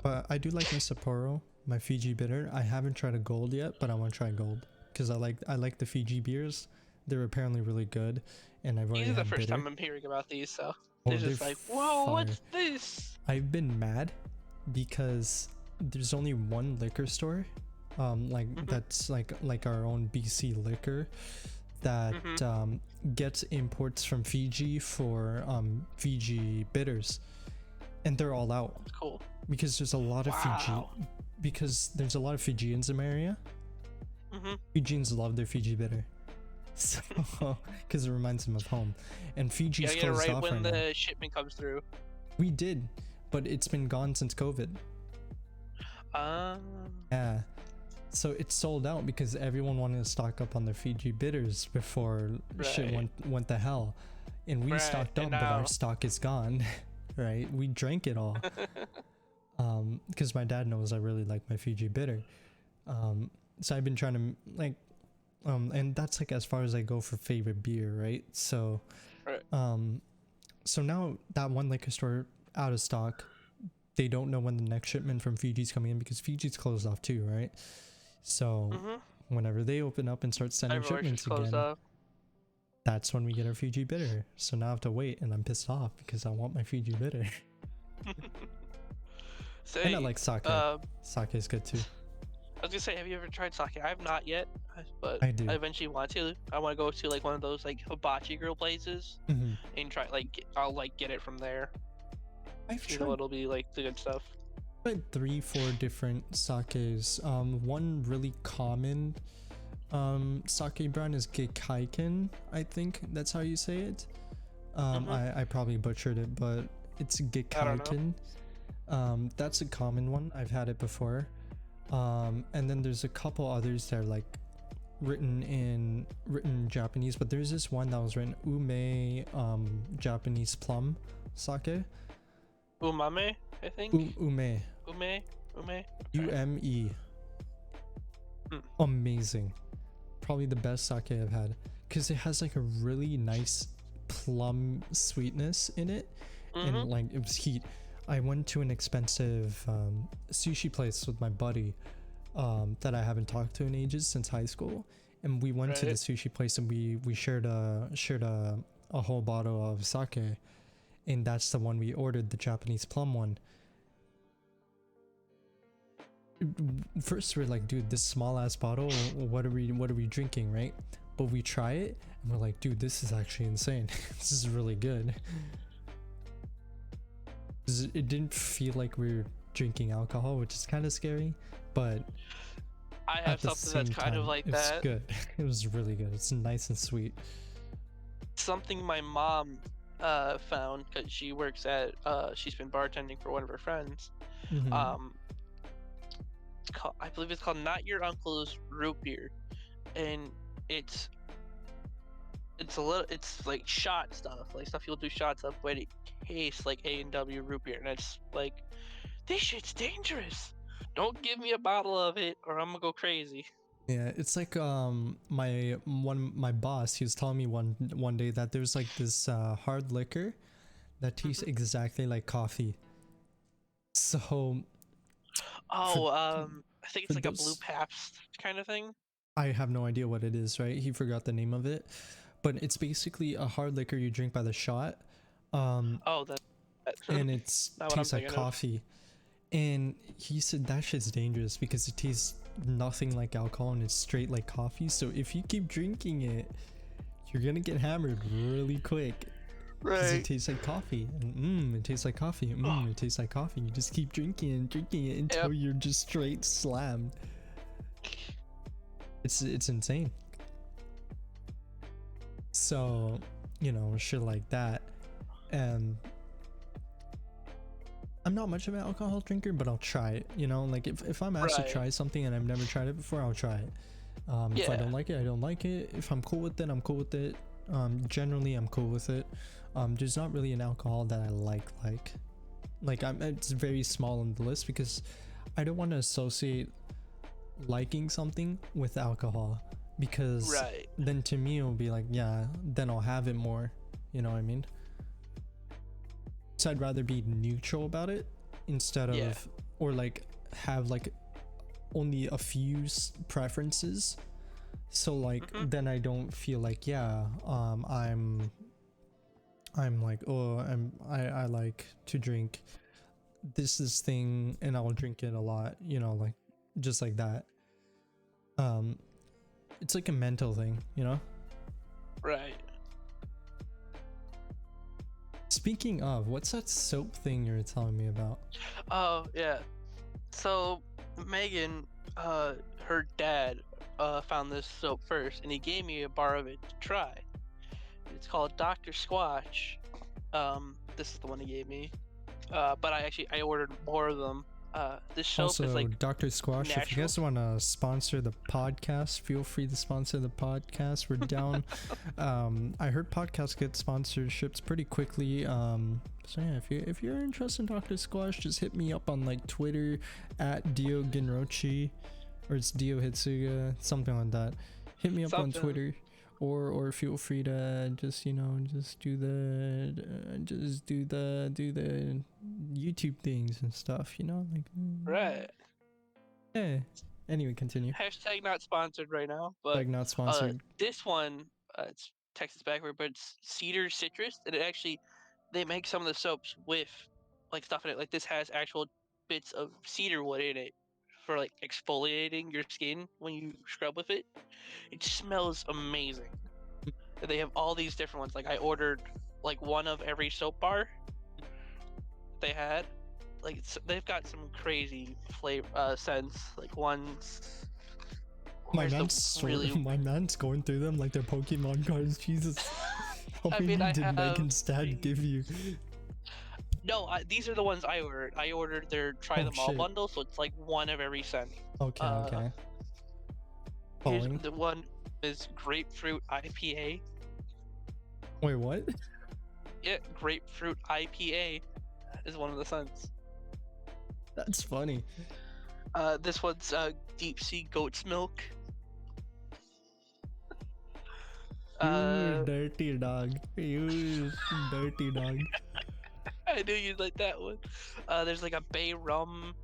But I do like my Sapporo, my Fiji bitter. I haven't tried a gold yet, but I want to try gold because I like the Fiji beers. They're apparently really good, and I've already
These are the
had
first
bitter.
time I'm hearing about these, so
Oh,
they're
they're
just like, whoa,
fire.
what's this?
I've been mad because there's only one liquor store, that's like our own BC liquor that gets imports from Fiji for Fiji bitters, and they're all out
Cool.
because there's a lot of Fijians in my area. Fijians love their Fiji bitter, so because it reminds them of home, and Fiji's
Gotta get it
closed
right
off
when
right
the
now.
shipment comes through.
We did, but it's been gone since COVID. Yeah, so it's sold out because everyone wanted to stock up on their Fiji bitters before shit went to hell, and we stocked up,
and
but
now...
our stock is gone. Right, we drank it all. Because my dad knows I really like my Fiji bitter. So I've been trying to like, and that's like as far as I go for favorite beer, right? So, so now that one liquor store out of stock, they don't know when the next shipment from Fiji's coming in because Fiji's closed off too, right? So whenever they open up and start sending shipments again, that's when we get our Fiji bitter. So now I have to wait, and I'm pissed off because I want my Fiji bitter.
So,
and I like sake. Sake is good too.
I was gonna say, have you ever tried sake? I have not yet, but
I do.
I eventually want to. I want to go to like one of those like hibachi grill places and try I'll like get it from there.
I've
You know, it'll be like the good stuff.
tried 3-4 different sakes. One really common sake brand is Gekaiken, I think that's how you say it. I probably butchered it, but it's Gekaiken. That's a common one. I've had it before. And then there's a couple others that are like written Japanese, but there's this one that was written Ume Japanese plum sake.
Umame, I think.
Ume.
Okay.
UME. Amazing. Probably the best sake I've had because it has like a really nice plum sweetness in it, and like it was heat. I went to an expensive sushi place with my buddy that I haven't talked to in ages since high school, and we went to the sushi place and we shared a whole bottle of sake, and that's the one we ordered, the Japanese plum one. First we're like, dude, this small ass bottle, what are we drinking, right? But we try it and we're like, dude, this is actually insane. This is really good. It didn't feel like we were drinking alcohol, which is kind of scary, but
I have something that's kind of like that.
It's good. It was really good. It's nice and sweet.
Something my mom found because she works at she's been bartending for one of her friends. I believe it's called Not Your Uncle's Root Beer, and it's like shot stuff, like stuff you'll do shots of, but it tastes like A&W root beer, and it's like, this shit's dangerous. Don't give me a bottle of it or I'm gonna go crazy.
Yeah, it's like my boss, he was telling me one day that there's like this hard liquor that tastes exactly like coffee. So
I think it's like a blue Pabst kind of thing.
I have no idea what it is, right? He forgot the name of it, but it's basically a hard liquor you drink by the shot. And it tastes like coffee. And he said that shit's dangerous because it tastes nothing like alcohol and it's straight like coffee. So if you keep drinking it, you're gonna get hammered really quick. Because it tastes like coffee, and it tastes like coffee, it tastes like coffee. You just keep drinking it until you're just straight slammed. It's insane. So, you know, shit like that. And I'm not much of an alcohol drinker, but I'll try it. You know, like if I'm asked to try something and I've never tried it before, I'll try it. If I
Yeah.
don't like it, I don't like it. If I'm cool with it, I'm cool with it. Generally I'm cool with it. There's not really an alcohol that I like it's very small on the list because I don't want to associate liking something with alcohol, because
Right.
then to me it'll be like, yeah, then I'll have it more, you know what I mean? So I'd rather be neutral about it instead of
Yeah.
or like have like only a few preferences, so like
Mhm.
then I don't feel like, yeah, I'm like, oh, I like to drink this thing and I'll drink it a lot, you know, like just like that. It's like a mental thing, you know.
Right.
Speaking of, what's that soap thing you're telling me about?
Oh yeah. So Megan, her dad, found this soap first, and he gave me a bar of it to try. It's called Dr. Squatch. This is the one he gave me. But I ordered more of them. This soap is
Also,
like
Dr. Squash, if you
natural.
guys want to sponsor the podcast, feel free to sponsor the podcast. We're down. I heard podcasts get sponsorships pretty quickly. So yeah, if you're interested in Dr. Squash, just hit me up on like Twitter at Dio Genrochi, or it's Dio Hitsuga, something like that. Hit me up on
Something.
Twitter, or feel free to just, you know, just do the YouTube things and stuff, you know, like
Right.
yeah. Anyway, continue.
Hashtag not sponsored right now, but
Like not sponsored.
this one, it's Texas backward, but it's cedar citrus, and it actually they make some of the soaps with like stuff in it. Like this has actual bits of cedar wood in it for like exfoliating your skin when you scrub with it. It smells amazing. And they have all these different ones. Like I ordered like one of every soap bar they had. Like they've got some crazy flavor scents. Like one's
My
where's the
man's
really
my man's going through them like they're Pokemon cards. Jesus, how
I
many
mean, I
did
have
Megan's dad give you?
no. These are the ones I ordered. I ordered their try
Oh
them all
shit.
bundle, so it's like one of every scent.
Okay, okay.
Here's
Following.
the one is grapefruit IPA.
Wait, what?
Yeah, grapefruit IPA is one of the scents.
That's funny.
This one's deep sea goat's milk.
You dirty dog. You dirty dog.
I knew you'd like that one. There's like a bay rum.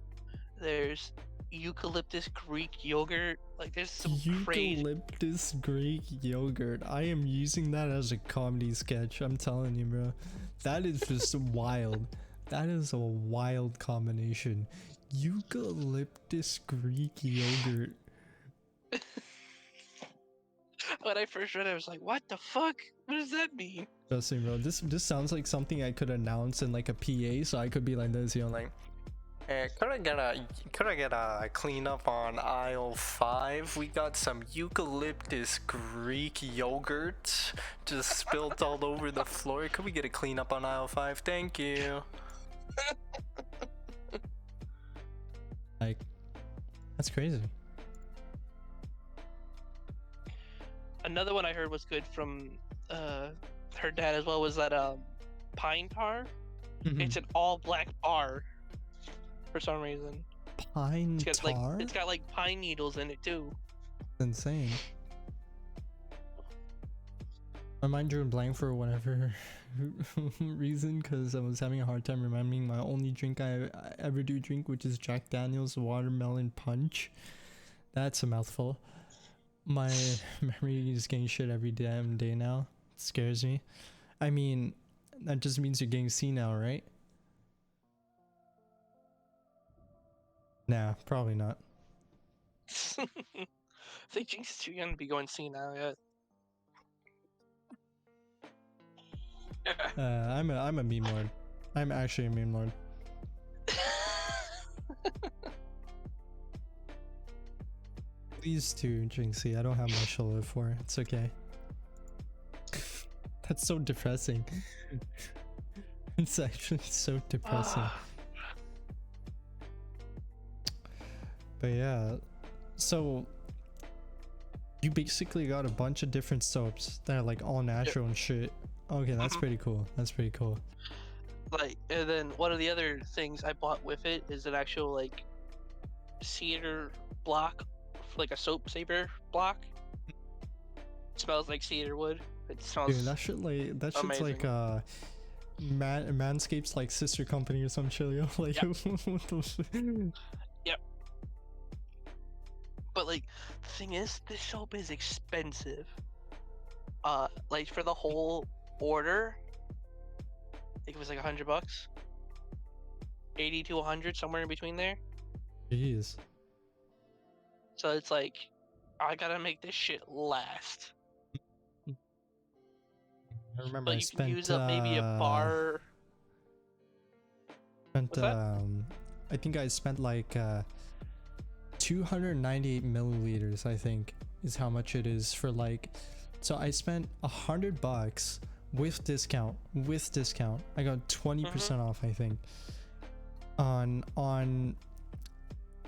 There's eucalyptus Greek yogurt. Like there's some crazy.
Eucalyptus Greek yogurt. I am using that as a comedy sketch. I'm telling you, bro. That is just wild. That is a wild combination. Eucalyptus Greek yogurt.
When I first read it, I was like, "What the fuck? What does that mean?"
Trust me, bro. This sounds like something I could announce in like a PA, so I could be like this, you know, like, hey, could I get a cleanup on aisle 5? We got some eucalyptus Greek yogurt just spilled all over the floor. Could we get a cleanup on aisle 5? Thank you. Like, that's crazy.
Another one I heard was good from her dad as well was that pine tar. It's an all black bar for some reason.
Pine
It's got
tar?
like it's got like pine needles in it too.
Insane. My mind drew a blank for whatever reason, because I was having a hard time remembering my only drink I ever do drink, which is Jack Daniel's watermelon punch. That's a mouthful. My memory is getting shit every damn day now. It scares me. I mean, that just means you're getting senile, right? Nah, probably not.
I think Jinx is too young to be going senile yet.
I'm a meme lord. I'm actually a meme lord. Please do, Jinxie. I don't have much to live for. It's okay. That's so depressing. It's actually so depressing. But yeah, so You basically got a bunch of different soaps that are like all natural and shit. Okay, that's
Mhm.
pretty cool. That's pretty cool.
Like, and then one of the other things I bought with it is an actual like cedar block, like a soap saver block. It smells like cedar wood. It
Dude,
smells
that shit's like
amazing.
Manscaped's like sister company or some shit, yo. Like
Yep.
what the shit?
Yep. But like, the thing is, this soap is expensive. Like for the whole order, I think it was like $100, 80 to 100, somewhere in between there.
Jeez.
So it's like, I gotta make this shit last.
I remember
But
I
you can use
spent
up maybe a bar. What's that?
I think I spent like 298 milliliters, I think is how much it is for like, so I spent $100 with discount. I got 20% off, I think, on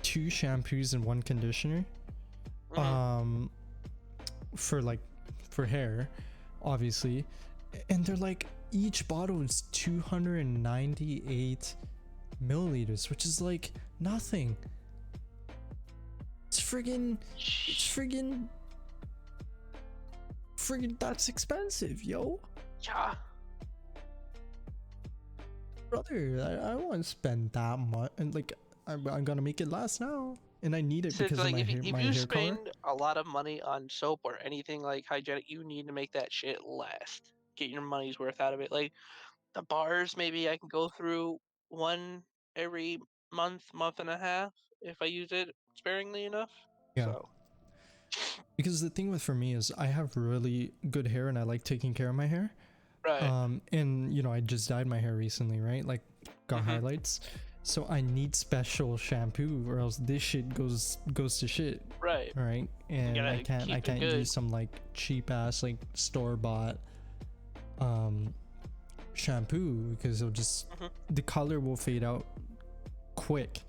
2 shampoos and 1 conditioner.
Mhm.
For hair, obviously, and they're like, each bottle is 298 milliliters, which is like nothing. It's friggin' that's expensive, yo.
Yeah.
Brother, I don't want to spend that much, and like I'm gonna make it last now, and I need it
So it's
because of
like
my
if
hair,
you
hair color.
spend a lot of money on soap or anything like hygienic, you need to make that shit last. Get your money's worth out of it. Like the bars, maybe I can go through one every month, month and a half if I use it sparingly enough.
Yeah,
So
because the thing with for me is I have really good hair and I like taking care of my hair.
right.
And you know, I just dyed my hair recently, right? Like got
Mhm.
highlights. So I need special shampoo or else this shit goes to shit.
Right.
Right?
You
And
gotta
I
keep it
can't
good.
use some like cheap ass like store-bought shampoo because it'll just,
Mhm.
the color will fade out quick.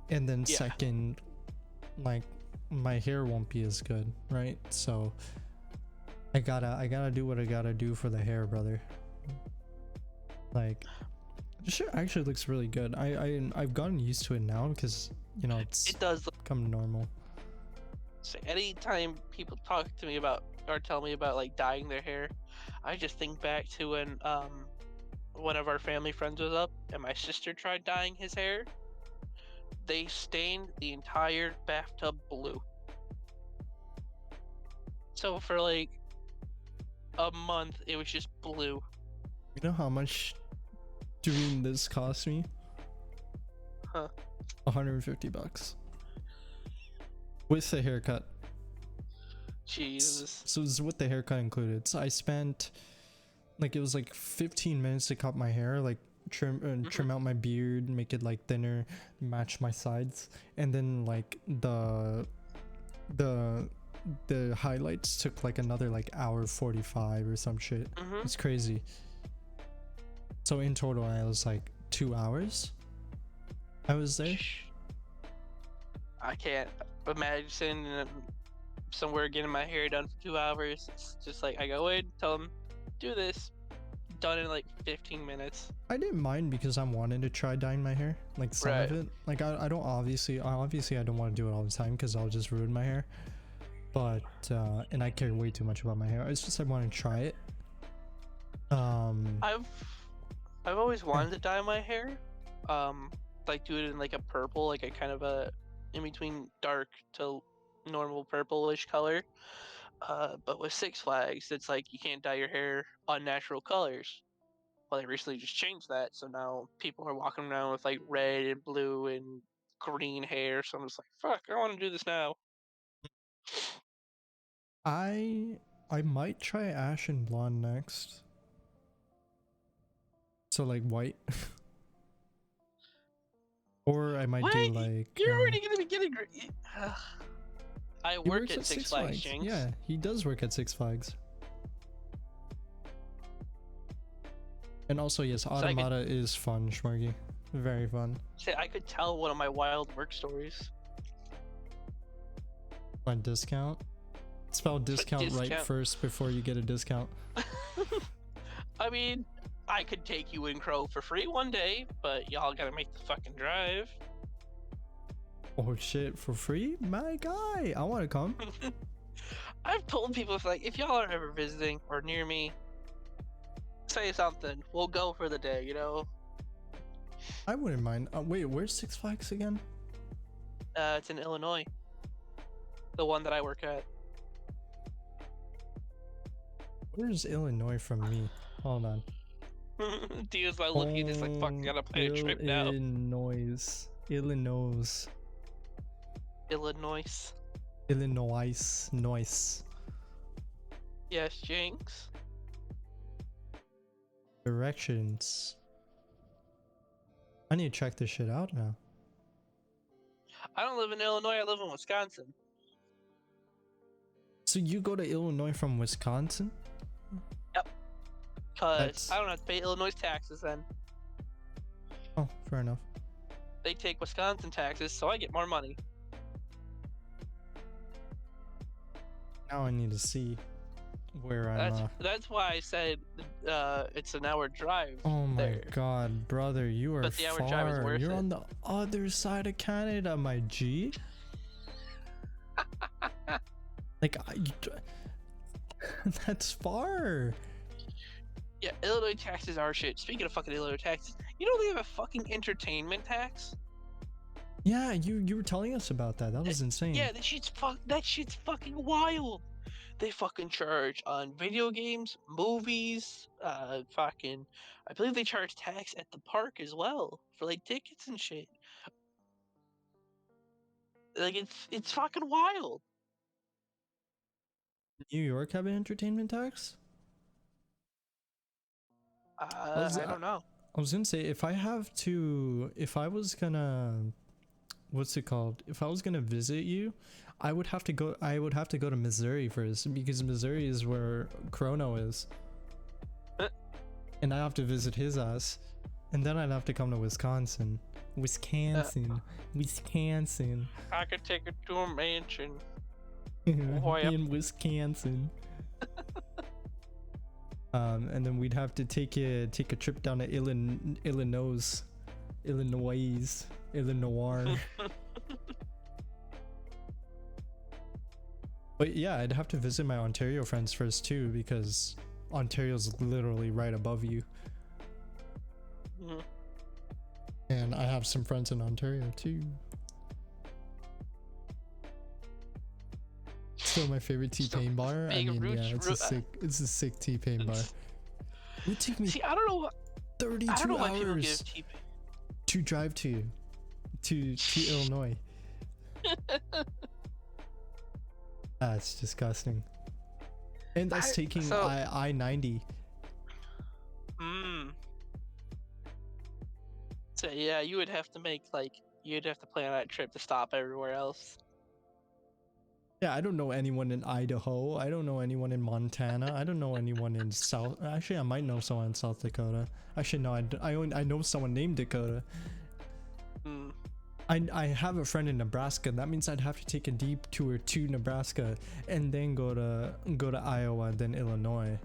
And then
Yeah.
second, like my hair won't be as good, right? So I gotta do what I gotta do for the hair, brother. Like this shit actually looks really good. I've gotten used to it now because, you know, it's
It does look.
become normal.
So anytime people talk to me about or tell me about like dyeing their hair, I just think back to when one of our family friends was up and my sister tried dyeing his hair. They stained the entire bathtub blue. So for like a month, it was just blue.
You know how much doing this cost me?
Huh.
$150 with the haircut.
Jesus.
So this is what the haircut included. So I spent like, it was like 15 minutes to cut my hair, like trim out my beard, make it like thinner, match my sides, and then like the highlights took like another like hour 45 or some shit.
Mhm.
It's crazy. So in total I was like 2 hours I was there.
I can't imagine somewhere getting my hair done for 2 hours. It's just like I go in, tell them, do this, done in like 15 minutes.
I didn't mind because I wanted to try dyeing my hair, like some
Right.
of it. Like I don't obviously I don't want to do it all the time because I'll just ruin my hair. But and I care way too much about my hair. It's just I want to try it.
I've always wanted to dye my hair. Like do it in like a purple, like a kind of a in between dark to normal purplish color. But with Six Flags, it's like you can't dye your hair unnatural colors. Well, they recently just changed that, so now people are walking around with like red and blue and green hair. So I'm just like, fuck, I want to do this now.
I might try ash and blonde next. So like white. Or I might
What?
do like
You're already gonna be getting. I
he
work
works
at Six Flags, Jinx.
Yeah, he does work at Six Flags. And also yes,
I could-
Automata is fun, Schmargy. Very fun.
Say I could tell one of my wild work stories.
On discount. Spell discount right
discount.
first before you get a discount.
I mean, I could take you in Crow for free one day, but y'all gotta make the fucking drive.
Oh shit, for free? My guy, I want to come.
I've told people if y'all are ever visiting or near me, say something. We'll go for the day, you know?
I wouldn't mind. Wait, where's Six Flags again?
It's in Illinois. The one that I work at.
Where's Illinois from me? Hold on.
Dio's like looking at this like, fuck, gotta plan a trip now.
Illinois. Illinois.
Illinois.
Illinois. Noise.
Yes, Jinx.
Directions. I need to check this shit out now.
I don't live in Illinois, I live in Wisconsin.
So you go to Illinois from Wisconsin?
Yep. Cause
That's-
I don't have to pay Illinois taxes then.
Oh, fair enough.
They take Wisconsin taxes, so I get more money.
Now I need to see where I'm.
That's why I said it's an hour drive.
Oh my
there.
god, brother, you are
But the hour drive is
far.
worth
You're
it.
on the other side of Canada, my G. Like, that's far.
Yeah, Illinois taxes are shit. Speaking of fucking Illinois taxes, you know they have a fucking entertainment tax?
Yeah, you were telling us about that. That was insane.
Yeah, that shit's fucking wild. They fucking charge on video games, movies, fucking. I believe they charge tax at the park as well for like tickets and shit. Like it's fucking wild.
New York have an entertainment tax?
I don't know.
I was gonna say if I was gonna, what's it called? If I was gonna visit you, I would have to go to Missouri first because Missouri is where Chrono is. And I have to visit his ass. And then I'd have to come to Wisconsin. Wisconsin.
I could take her to a mansion.
In Wisconsin. And then we'd have to take a trip down to Illinois. But yeah, I'd have to visit my Ontario friends first too, because Ontario's literally right above you.
Mhm.
And I have some friends in Ontario too. Still my favorite T-Pain bar. I
big
mean, yeah,
roots-
it's a sick T-Pain bar. It would take me
See, I don't know why
32
people
hours
give T-Pain.
to drive to Illinois. That's disgusting. And that's taking I-90.
So yeah, you would have to you'd have to plan that trip to stop everywhere else.
Yeah, I don't know anyone in Idaho. I don't know anyone in Montana. I don't know anyone in South. Actually, I might know someone in South Dakota. Actually, no, I know someone named Dakota. I have a friend in Nebraska. That means I'd have to take a deep tour to Nebraska and then go to Iowa, then Illinois.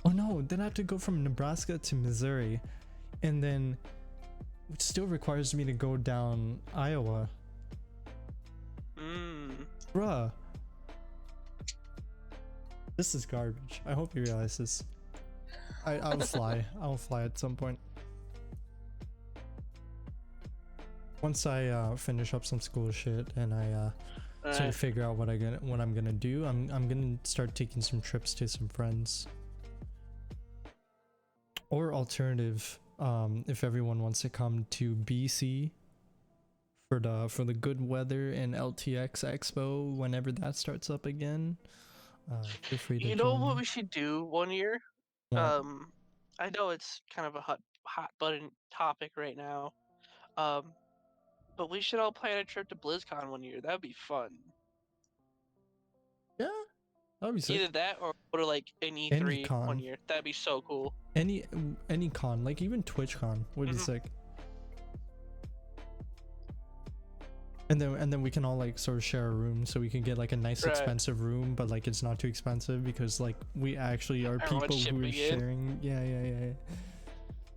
Oh no, then I have to go from Nebraska to Missouri, and then it still requires me to go down Iowa. Bruh. This is garbage. I hope you realize this. I'll fly. I'll fly at some point. Once I finish up some school shit and I sort of figure out what I'm gonna do, I'm gonna start taking some trips to some friends. Or alternative, if everyone wants to come to BC for the good weather and LTX Expo whenever that starts up again, feel free to
You know
join
what
me.
we should do one year?
What?
I know it's kind of a hot button topic right now. But we should all plan a trip to BlizzCon one year. That'd be fun.
Yeah, that'd be sick.
Either that or go to like an E3
Any con.
one year. That'd be so cool.
Any con, like even TwitchCon would be sick. And then we can all like sort of share a room, so we can get like a nice
Right.
expensive room, but like it's not too expensive because like we actually are
Everyone's
people who are
chipping in.
sharing. Yeah.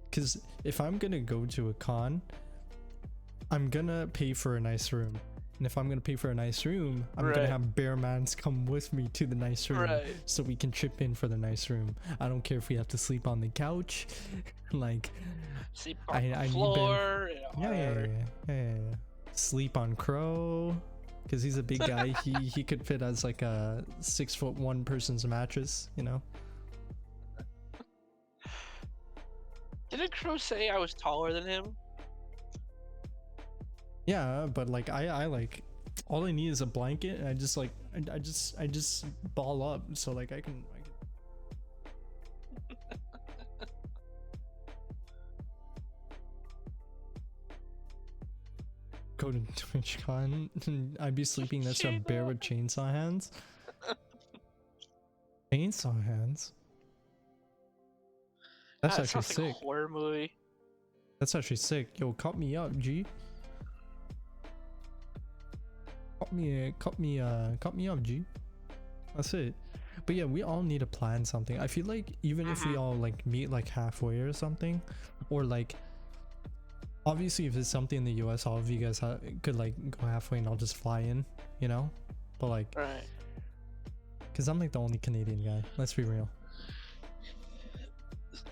Because if I'm gonna go to a con, I'm gonna pay for a nice room. And if I'm gonna pay for a nice room, I'm gonna
Right.
have Bear Mans come with me to the nice room,
Right.
so we can chip in for the nice room. I don't care if we have to sleep on the couch. Like,
Sleep on
I
the
need Bear.
floor.
Yeah.
whatever.
Sleep on Crow, because he's a big guy. he could fit as like a 6'1" person's mattress, you know.
Didn't Crow say I was taller than him?
Yeah, but like I like, all I need is a blanket, and I just like I just ball up, so like I can go to TwitchCon and I'd be sleeping next to a bear with chainsaw hands. Chainsaw hands? That's
That
actually
sounds like a
sick.
horror movie.
That's actually sick. Yo, cut me up, G. Cut me up, G. That's it. But yeah, we all need to plan something. I feel like even if we all like meet like halfway or something, or like, obviously if it's something in the US, all of you guys could like go halfway and I'll just fly in, you know. But like,
Right.
because I'm like the only Canadian guy, let's be real.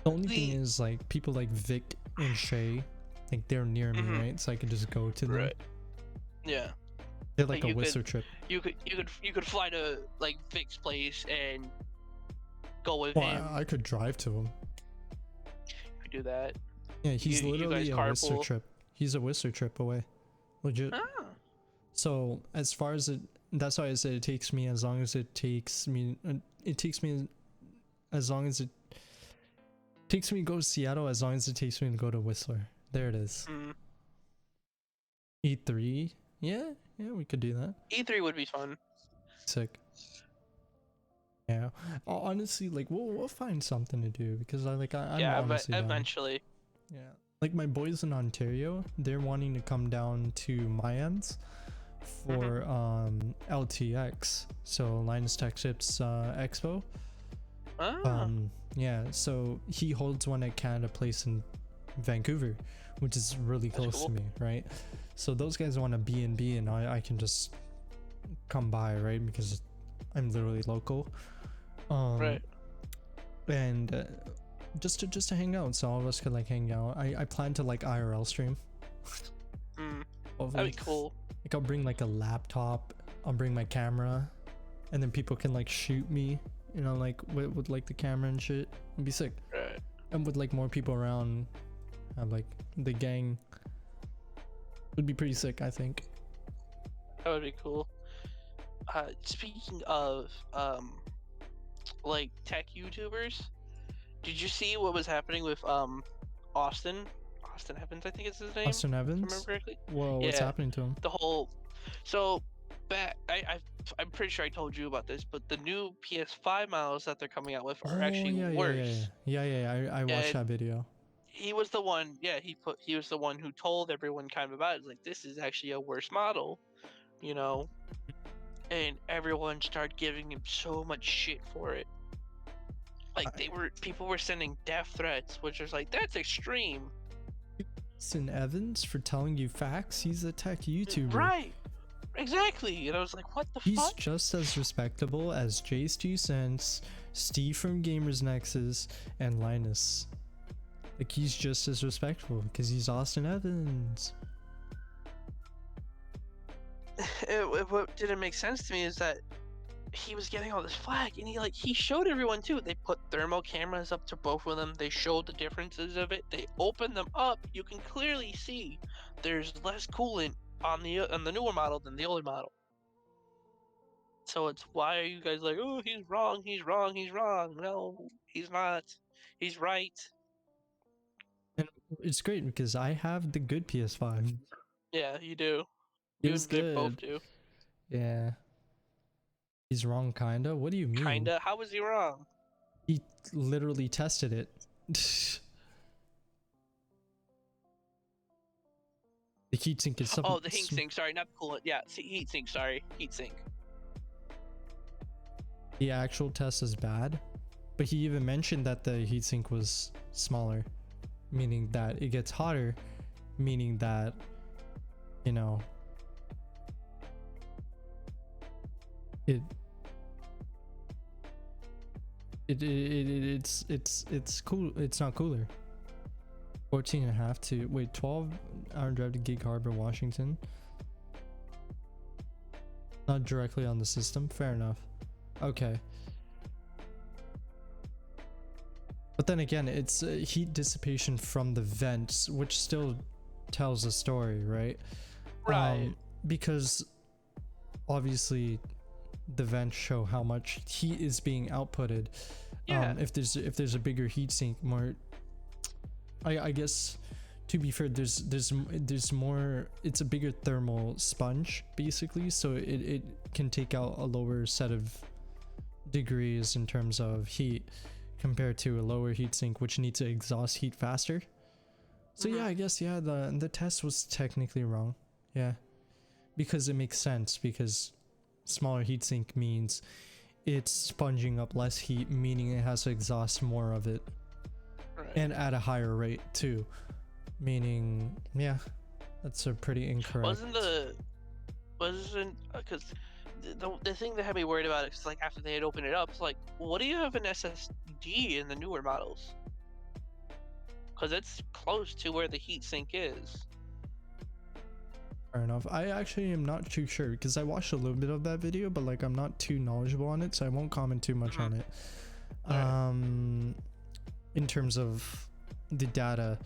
The only thing is like people like Vic and Shay, like they're near me, right? So I could just go to them.
Right. Yeah.
They're like
Like,
a
you
Whistler
could-
trip.
You could fly to like Vic's place and go with
Well,
him.
I could drive to him.
You could do that.
Yeah, he's
You
literally
guys
a Whistler
carpool.
trip. He's a Whistler trip away. Legit.
Ah.
So as far as that's why I said it takes me as long as it takes me. It takes me as long as it takes me to go to Seattle. As long as it takes me to go to Whistler. There it is.
Mm.
E3. Yeah, we could do that.
E3 would be fun.
Sick. Yeah. Honestly, like we'll find something to do because I'm
Yeah,
honestly down.
eventually.
Yeah. Like my boys in Ontario, they're wanting to come down to my ends for LTX, so Linus Tech Tips Expo.
Ah.
Yeah, so he holds one at Canada Place in Vancouver, which is really close
cool.
to me, right? So those guys want a B&B and I can just come by, right? Because I'm literally local.
Right.
And just to hang out, so all of us could like hang out. I plan to like IRL stream.
Mm.
Hopefully.
That'd be cool.
Like I'll bring like a laptop, I'll bring my camera, and then people can like shoot me, you know, like with like the camera and shit. It'd be sick.
Right.
And with like more people around, have like the gang. Would be pretty sick, I think.
That would be cool. Speaking of like tech YouTubers, did you see what was happening with Austin Evans, I think is his name.
Austin
If I
Evans?
remember correctly.
Whoa, what's
Yeah.
happening to him?
The whole I'm pretty sure I told you about this, but the new PS5 models that they're coming out with are actually worse.
Yeah. I watched
And
that video.
he was the one, he was the one who told everyone kind of about it. Like, this is actually a worse model, you know. And everyone started giving him so much shit for it. Like, people were sending death threats, which was like, that's extreme.
Austin Evans for telling you facts. He's a tech YouTuber.
Right. Exactly. And I was like, what the
He's
fuck?
just as respectable as Jay's 2 Cents, Steve from Gamers Nexus, and Linus. Like, he's just as respectful because he's Austin Evans.
What didn't make sense to me is that he was getting all this flack, and he showed everyone too. They put thermal cameras up to both of them. They showed the differences of it. They opened them up. You can clearly see there's less coolant on the newer model than the older model. So it's, why are you guys like, oh, he's wrong, he's wrong, he's wrong? No, he's not. He's right.
And it's great because I have the good PS5.
Yeah, you do.
It
You
was
and Vic both
good.
do.
Yeah. He's wrong, kinda? What do you mean?
Kinda. How was he wrong?
He literally tested it. The heatsink is
Oh, the heat sink. Sorry, not the coolant. Yeah, heat sink. Sorry, heat sink.
the actual test is bad, but he even mentioned that the heatsink was smaller, meaning that it gets hotter, meaning that, you know, it's cool. It's not cooler. 14 and a half to 12-hour drive to Gig Harbor, Washington. Not directly on the system. Fair enough. Okay. But then again, it's heat dissipation from the vents, which still tells a story, right?
Right.
Because obviously the vents show how much heat is being outputted.
Yeah.
If there's a bigger heat sink, more, I guess, to be fair, there's more, it's a bigger thermal sponge basically, so it can take out a lower set of degrees in terms of heat compared to a lower heat sink, which needs to exhaust heat faster. So yeah, I guess, yeah, the test was technically wrong. Yeah, because it makes sense, because smaller heat sink means it's sponging up less heat, meaning it has to exhaust more of it.
Right.
And at a higher rate too, meaning, yeah, that's a pretty incorrect.
Wasn't because the thing that had me worried about it is like after they had opened it up, it's like, what do you have an SSD in the newer models? Because it's close to where the heatsink is.
Fair enough. I actually am not too sure, because I watched a little bit of that video, but like I'm not too knowledgeable on it, so I won't comment too much on it.
Right.
In terms of the data,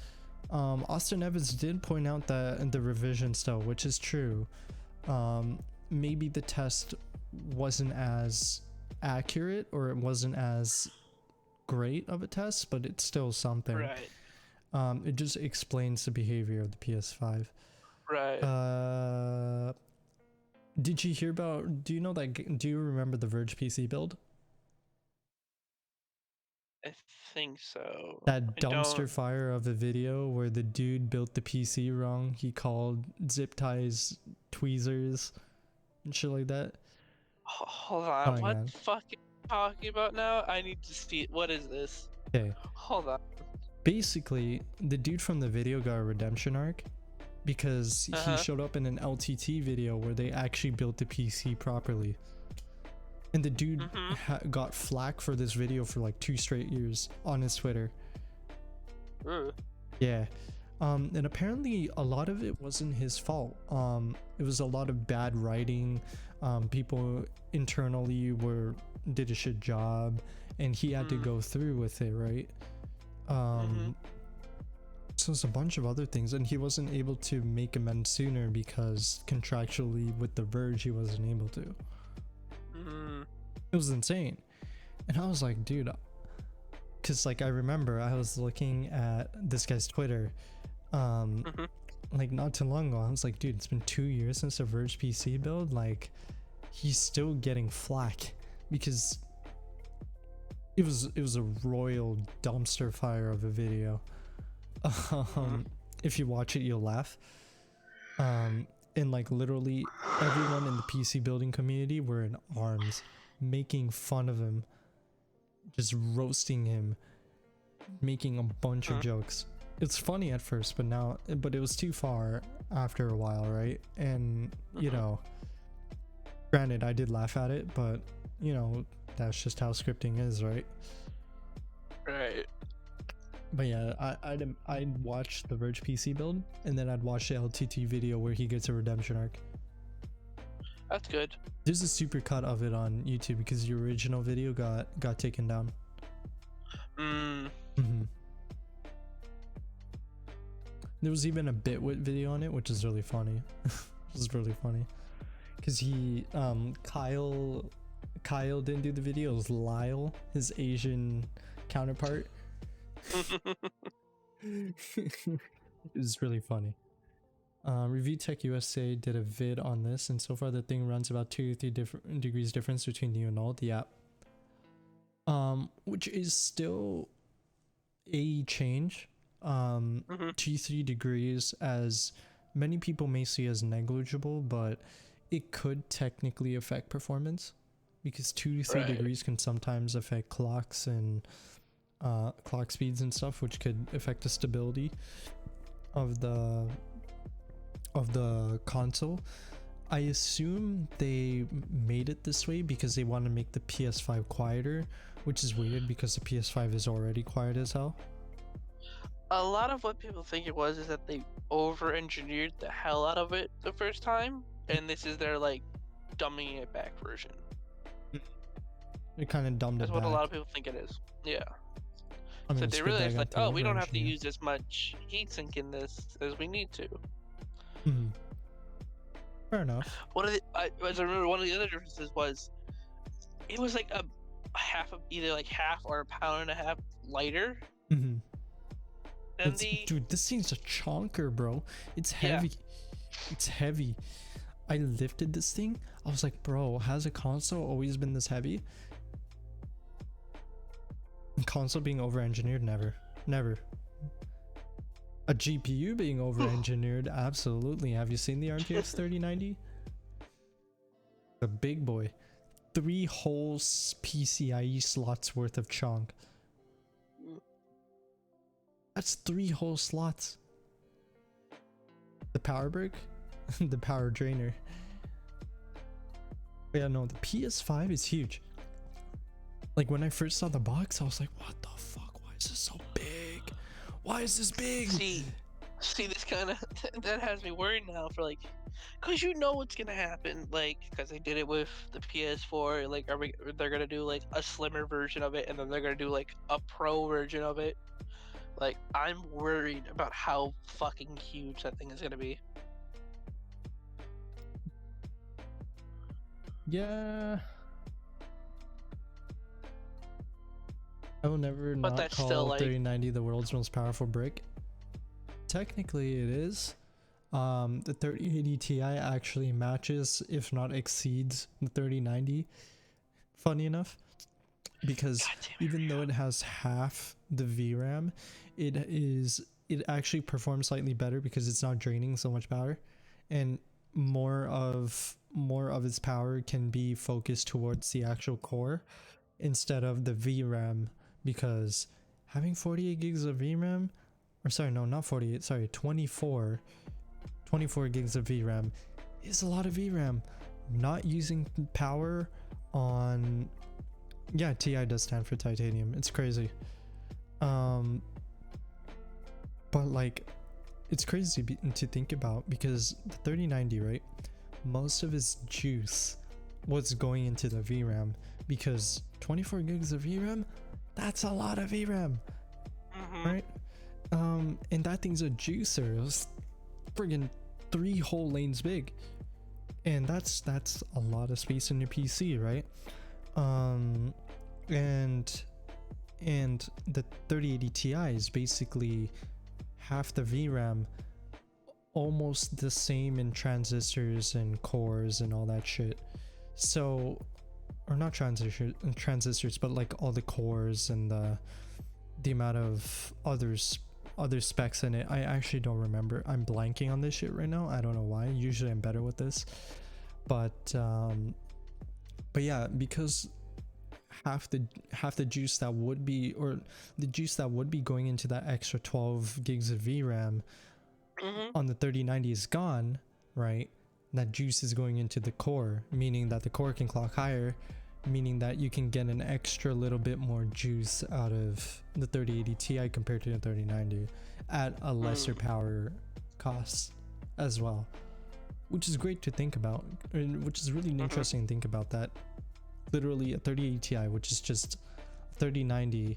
Austin Evans did point out that in the revision still, which is true, maybe the test wasn't as accurate, or it wasn't as great of a test, but it's still something.
Right.
It just explains the behavior of the PS5.
Right.
Did you hear about, do you remember the Verge PC build?
I think so.
That dumpster fire of a video where the dude built the PC wrong. He called zip ties tweezers and shit like that.
Hold on.
Oh,
What
man.
the fuck are you talking about now? I need to see. What is this?
Okay.
Hold on.
Basically, the dude from the video got a redemption arc because he showed up in an LTT video where they actually built the PC properly. And the dude got flack for this video for like 2 straight years on his Twitter. Yeah. And apparently a lot of it wasn't his fault. It was a lot of bad writing. People internally did a shit job, and he had to go through with it, right? So it's a bunch of other things, and he wasn't able to make amends sooner because contractually with The Verge he wasn't able to. It was insane. And I was like, dude, because like I remember I was looking at this guy's Twitter like not too long ago. I was like, dude, it's been 2 years since the Verge PC build. Like, he's still getting flack because it was a royal dumpster fire of a video. If you watch it, you'll laugh. And like literally everyone in the PC building community were in arms, making fun of him, just roasting him, making a bunch of jokes. It's funny at first, but it was too far after a while, right? And you know, granted, I did laugh at it, but you know, that's just how scripting is, right?
Right.
But yeah, I'd watch the Verge PC build, and then I'd watch the LTT video where he gets a redemption arc.
That's good.
There's a super cut of it on YouTube because the original video got taken down. There was even a Bitwit video on it, which is really funny. It was really funny because Kyle didn't do the video. It was Lyle, his Asian counterpart. It was really funny. Review Tech USA did a vid on this, and so far the thing runs about 2 to 3 different degrees difference between new and old. Yeah. Which is still a change. 2-3 degrees as many people may see as negligible, but it could technically affect performance because 2 to 3
Right.
degrees can sometimes affect clocks and clock speeds and stuff, which could affect the stability of the console. I assume they made it this way because they want to make the PS5 quieter, which is weird because the PS5 is already quiet as hell.
A lot of what people think it was is that they over-engineered the hell out of it the first time, and this is their like dumbing it back version.
They kind of dumbed
That's
it
what a lot
back.
of people think it is. Yeah.
I mean,
So
it's
they
good that I
realized like,
got to
oh, we don't have to
over-engineer.
use as much heatsink in this as we need to.
Mhm. Fair enough.
As I remember, one of the other differences was it was like a half of either like half or a pound and a half lighter
Mm-hmm.
than the
Dude, this thing's a chonker, bro. It's
Yeah.
heavy. It's heavy. I lifted this thing. I was like, bro, has a console always been this heavy? Console being over-engineered? Never. A GPU being over-engineered? Absolutely. Have you seen the RTX 3090? The big boy. 3 whole PCIe slots worth of chunk. That's 3 whole slots. The power brick? The power drainer. But yeah, no, the PS5 is huge. Like when I first saw the box, I was like, what the fuck? Why is this so big? Why is this big?
see this kind of that has me worried now for like, cause you know what's gonna happen, like, cause they did it with the PS4. Like, they're gonna do like a slimmer version of it, and then they're gonna do like a pro version of it. Like, I'm worried about how fucking huge that thing is gonna be.
Yeah. I will never
But
not
that's
call
still, like-
3090 the world's most powerful brick. Technically it is. The 3080 Ti actually matches, if not exceeds, the 3090. Funny enough. Because
God damn it,
even though it has half the VRAM, it actually performs slightly better because it's not draining so much power, and more of its power can be focused towards the actual core instead of the VRAM, because having 48 gigs of VRAM, or sorry, no, not 48, sorry, 24 gigs of VRAM is a lot of VRAM. Not using power on, yeah, TI does stand for titanium. It's crazy. But like, it's crazy to think about because the 3090, right? Most of its juice was going into the VRAM because 24 gigs of VRAM, that's a lot of VRAM, right? And that thing's a juicer. It was friggin' 3 whole lanes big, and that's a lot of space in your PC, right? And the 3080 Ti is basically half the VRAM, almost the same in transistors and cores and all that shit. So, or not transistors, but like all the cores and the amount of other specs in it. I actually don't remember. I'm blanking on this shit right now. I don't know why. Usually I'm better with this, but yeah, because half the juice that would be, or the juice that would be going into that extra 12 gigs of VRAM on the 3090 is gone, right? That juice is going into the core, meaning that the core can clock higher, meaning that you can get an extra little bit more juice out of the 3080 Ti compared to the 3090 at a lesser power cost as well, which is great to think about, and which is really interesting to think about, that literally a 3080 Ti, which is just 3090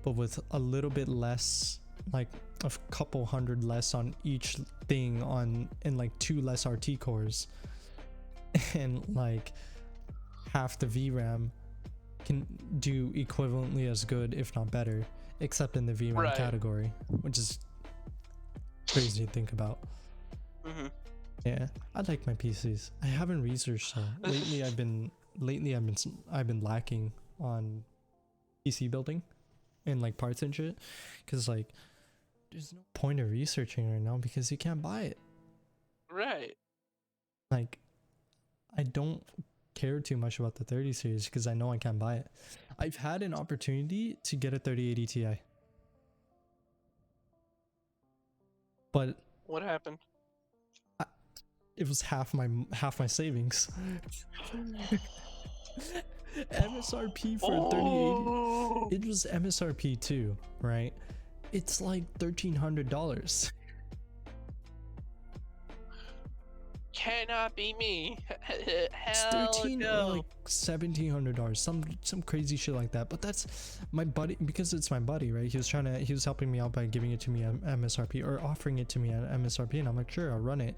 but with a little bit less, like a couple hundred less on each thing, and like 2 less RT cores, and like half the VRAM, can do equivalently as good, if not better, except in the VRAM category, which is crazy to think about. Yeah, I like my PCs. I haven't researched though. Lately I've been lacking on PC building and like parts and shit, because like there's no point of researching right now because you can't buy it.
Right.
Like, I don't care too much about the 30 series because I know I can't buy it. I've had an opportunity to get a 3080 Ti, but
What happened?
it was half my savings. MSRP for a 3080.
Oh,
It was MSRP too, right? It's like $1,300.
cannot be me.
It's
Hell
13 or
no.
like $1,700, some crazy shit like that. But that's my buddy, because it's my buddy, right? He was helping me out by giving it to me at MSRP, or offering it to me at MSRP, and I'm like, sure, I'll run it.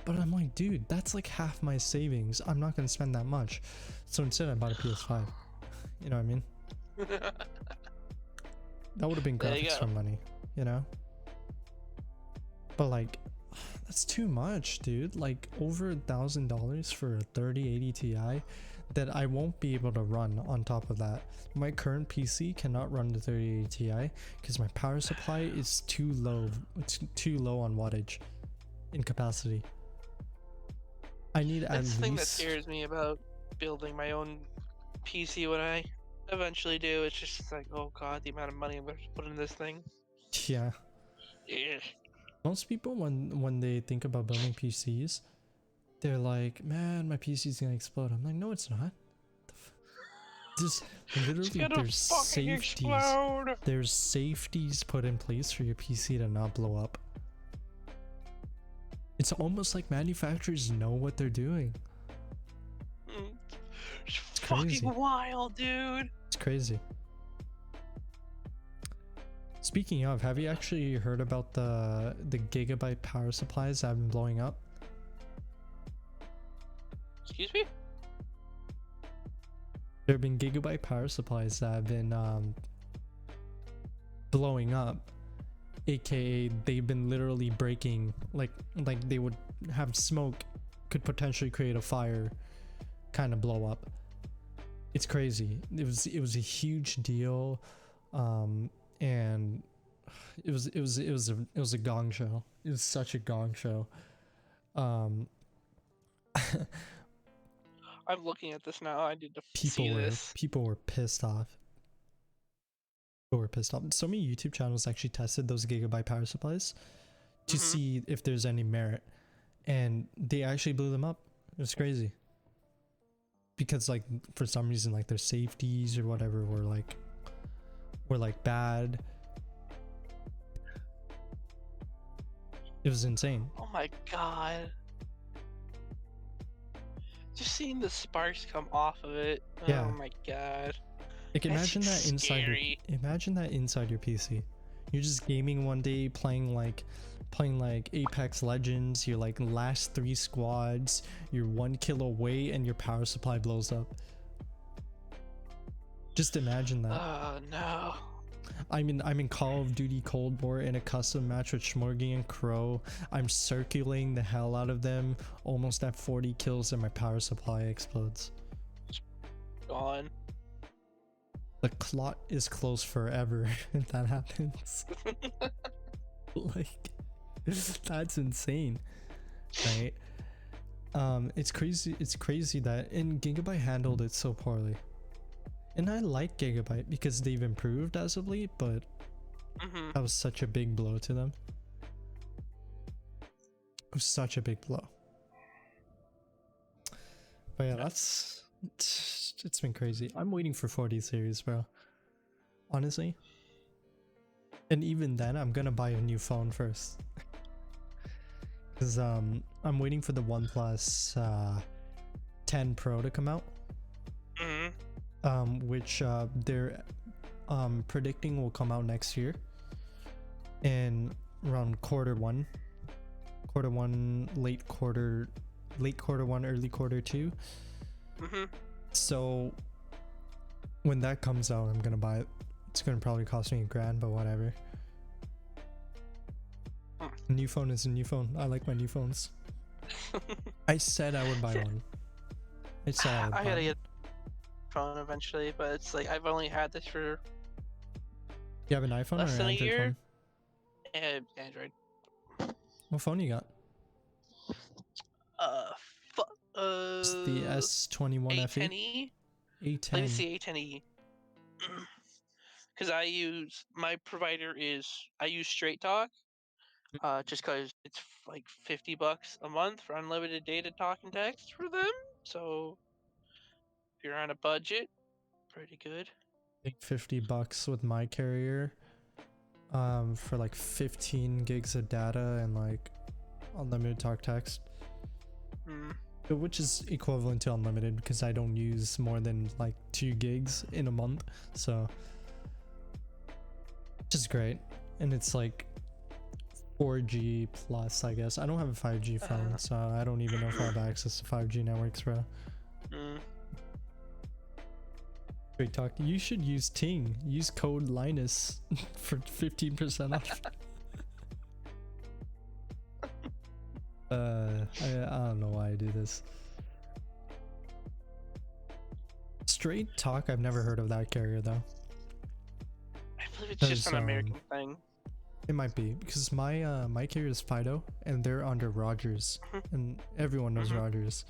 But I'm like, dude, that's like half my savings. I'm not gonna spend that much. So instead I bought a PS5. You know what I mean? That would have been
There you
graphics
go.
for money, you know? But like, that's too much, dude. Like over $1,000 for a 3080 Ti that I won't be able to run on top of that. My current PC cannot run the 3080 Ti because my power supply is too low. It's too low on wattage in capacity. I need at
That's the thing that
least,
scares me about building my own PC when I eventually do. It's just like, oh god, the amount of money I'm going to put in this thing.
yeah.
Yeah.
Most people when they think about building PCs, they're like, man, my PC's gonna explode. I'm like, no, it's not. Just
It's
literally,
gonna
there's
fucking
safeties.
explode.
There's safeties put in place for your PC to not blow up. It's almost like manufacturers know what they're doing.
Mm. It's
crazy.
fucking wild, dude.
It's crazy. Speaking of, have you actually heard about the gigabyte power supplies that have been blowing up?
Excuse me?
There have been gigabyte power supplies that have been blowing up, aka they've been literally breaking, like they would have smoke, could potentially create a fire, kind of blow up. It's crazy. It was a huge deal, and it was a gong show. It was such a gong show.
I'm looking at this now. I need to see this.
People were pissed off. People were pissed off. So many YouTube channels actually tested those gigabyte power supplies to see if there's any merit, and they actually blew them up. It was crazy. Because like for some reason like their safeties or whatever were like bad. It was insane.
Oh my god. Just seeing the sparks come off of it.
Yeah.
Oh my god.
Like imagine
That's
that inside
scary.
imagine that inside your PC. You're just gaming one day, playing like Apex Legends, you're like last 3 squads, you're 1 kill away and your power supply blows up. Just imagine that.
Oh no.
I'm in Call of Duty Cold War in a custom match with Schmorgy and Crow. I'm circulating the hell out of them, almost at 40 kills, and my power supply explodes.
Gone.
The clot is closed forever if that happens. Like, that's insane, right? It's crazy that, and Gigabyte handled it so poorly. And I like Gigabyte because they've improved as of late, but that was such a big blow to them. It was such a big blow. But yeah, it's been crazy. I'm waiting for 40 series, bro. Honestly. And even then, I'm gonna buy a new phone first. Because I'm waiting for the OnePlus 10 Pro to come out. Which they're predicting will come out next year. And around quarter one, late quarter one, early quarter two. So when that comes out, I'm gonna buy it. It's gonna probably cost me $1,000, but whatever. A new phone is a new phone. I like my new phones. I said I would buy one. I said I would buy
gotta
one.
get a phone eventually, but it's like I've only had this for
You have an iPhone
less
or an
than a
Android
year.
phone?
Android.
What phone you got?
Fu-
It's the S21 FE.
A10E. Please
A10.
see A10E. Because my provider is, I use Straight Talk. Just because it's like $50 a month for unlimited data, talk, and text for them. So if you're on a budget, pretty good.
I think $50 with my carrier. For like 15 gigs of data and like unlimited talk text. Which is equivalent to unlimited because I don't use more than like 2 gigs in a month, so which is great. And it's like 4G plus, I guess. I don't have a 5G phone, so I don't even know if I have access to 5G networks, bro. Great talk. You should use Ting. Use code Linus for 15% off. I don't know why I do this. Straight Talk, I've never heard of that carrier though.
I believe it's just an American thing.
It might be because my carrier is Fido and they're under Rogers, and everyone knows Rogers.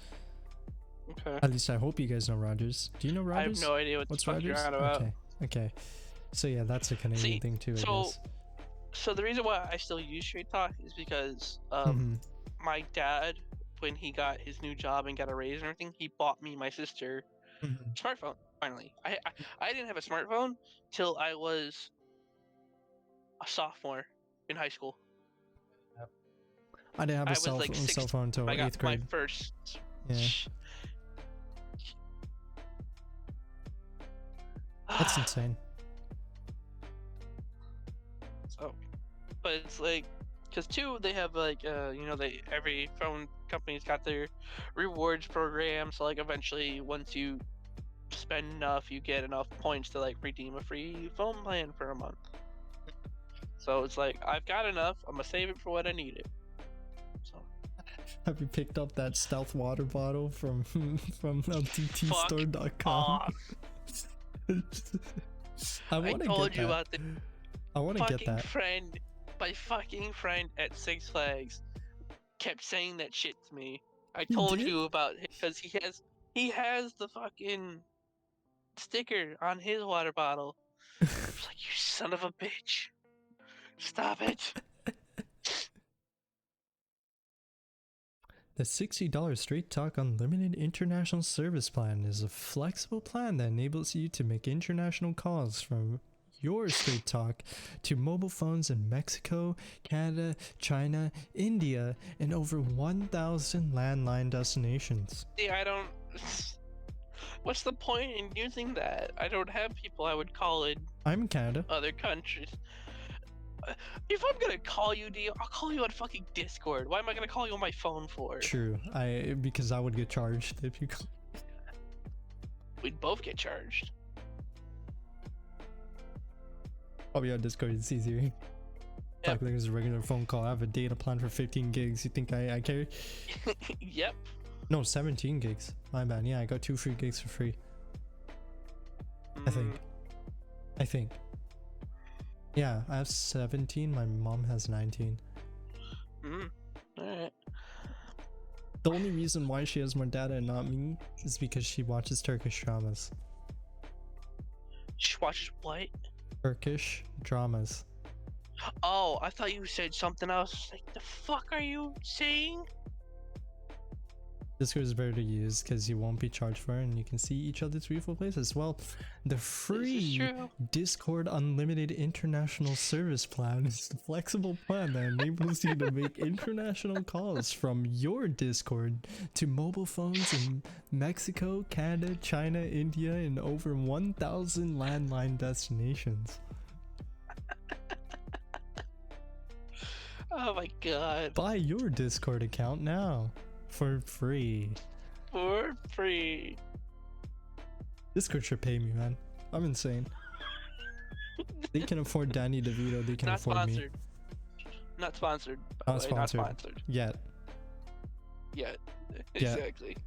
Okay.
At least I hope you guys know Rogers. Do you know Rogers?
I have no idea what the fuck
Rogers?
you're on about.
Okay. So yeah, that's a Canadian thing too, I guess.
So the reason why I still use Straight Talk is because my dad, when he got his new job and got a raise and everything, he bought me my sister a smartphone. Finally, I didn't have a smartphone till I was a sophomore in high school.
I didn't have a cell phone until 8th grade.
My first.
Yeah. That's insane.
So, but it's like, because too, they have like, every phone company's got their rewards program. So like, eventually, once you spend enough, you get enough points to like redeem a free phone plan for a month. So it's like, I've got enough. I'm gonna save it for when I need it. So.
Have you picked up that stealth water bottle from LTTstore.com?
I told you about the
I want to get that.
My fucking friend at Six Flags kept saying that shit to me. I told you about it because he has the fucking sticker on his water bottle. I was like, you son of a bitch. Stop it.
The $60 Straight Talk Unlimited International Service Plan is a flexible plan that enables you to make international calls from your Straight Talk to mobile phones in Mexico, Canada, China, India, and over 1,000 landline destinations.
See, what's the point in using that? I don't have people I would call in.
I'm in Canada.
Other countries. If I'm gonna call you, I'll call you on fucking Discord. Why am I gonna call you on my phone for?
True. Because I would get charged if you call.
We'd both get charged.
Probably on Discord, it's easier. Yep. Talk like it's a regular phone call. I have a data plan for 15 gigs. You think I care?
Yep.
No, 17 gigs. My bad. Yeah, I got 2 free gigs for free. I think. Yeah, I have 17. My mom has 19.
Alright.
The only reason why she has more data and not me is because she watches Turkish dramas.
She watches what?
Turkish dramas.
Oh, I thought you said something else. Like, the fuck are you saying?
Discord is better to use because you won't be charged for it and you can see each other's beautiful places. Well, the free Discord Unlimited International Service Plan is the flexible plan that enables you to make international calls from your Discord to mobile phones in Mexico, Canada, China, India, and over 1,000 landline destinations.
Oh my god.
Buy your Discord account now. For free.
For free.
Discord should pay me, man. I'm insane. They can afford Danny DeVito. They can afford me.
Not sponsored.
Not sponsored. Yet.
Exactly.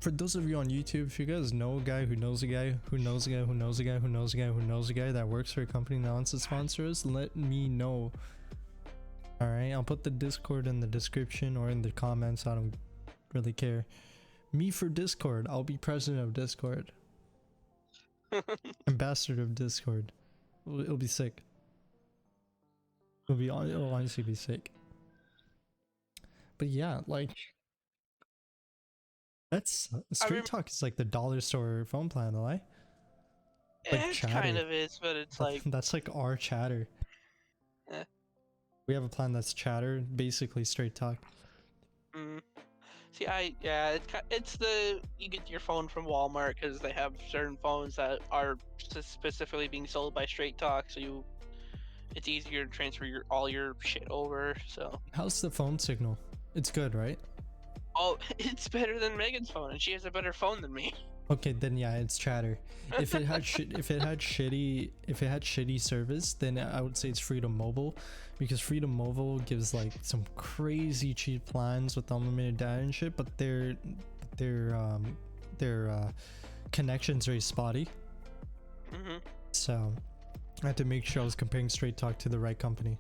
For those of you on YouTube, if you guys know a guy who knows a guy who knows a guy who knows a guy who knows a guy who knows a guy that works for a company that wants to sponsor us, let me know. All right, I'll put the Discord in the description or in the comments. I don't really care. Me for Discord. I'll be president of Discord. Ambassador of Discord. It'll be sick. It'll honestly be sick. But yeah, like that's Straight Talk is like the dollar store phone plan, though, eh? Like
It
Chatter.
kind of is, but it's like
That's like our Chatter.
eh.
We have a plan that's Chatter, basically Straight Talk.
See, it's the you get your phone from Walmart because they have certain phones that are specifically being sold by Straight Talk, so it's easier to transfer all your shit over. So
How's the phone signal? It's good, right?
oh, it's better than Megan's phone, and she has a better phone than me.
Okay, then yeah, it's Chatter. If it had shitty service, then I would say it's Freedom Mobile, because Freedom Mobile gives like some crazy cheap plans with unlimited data and shit, but their connection's very spotty. So I had to make sure I was comparing Straight Talk to the right company.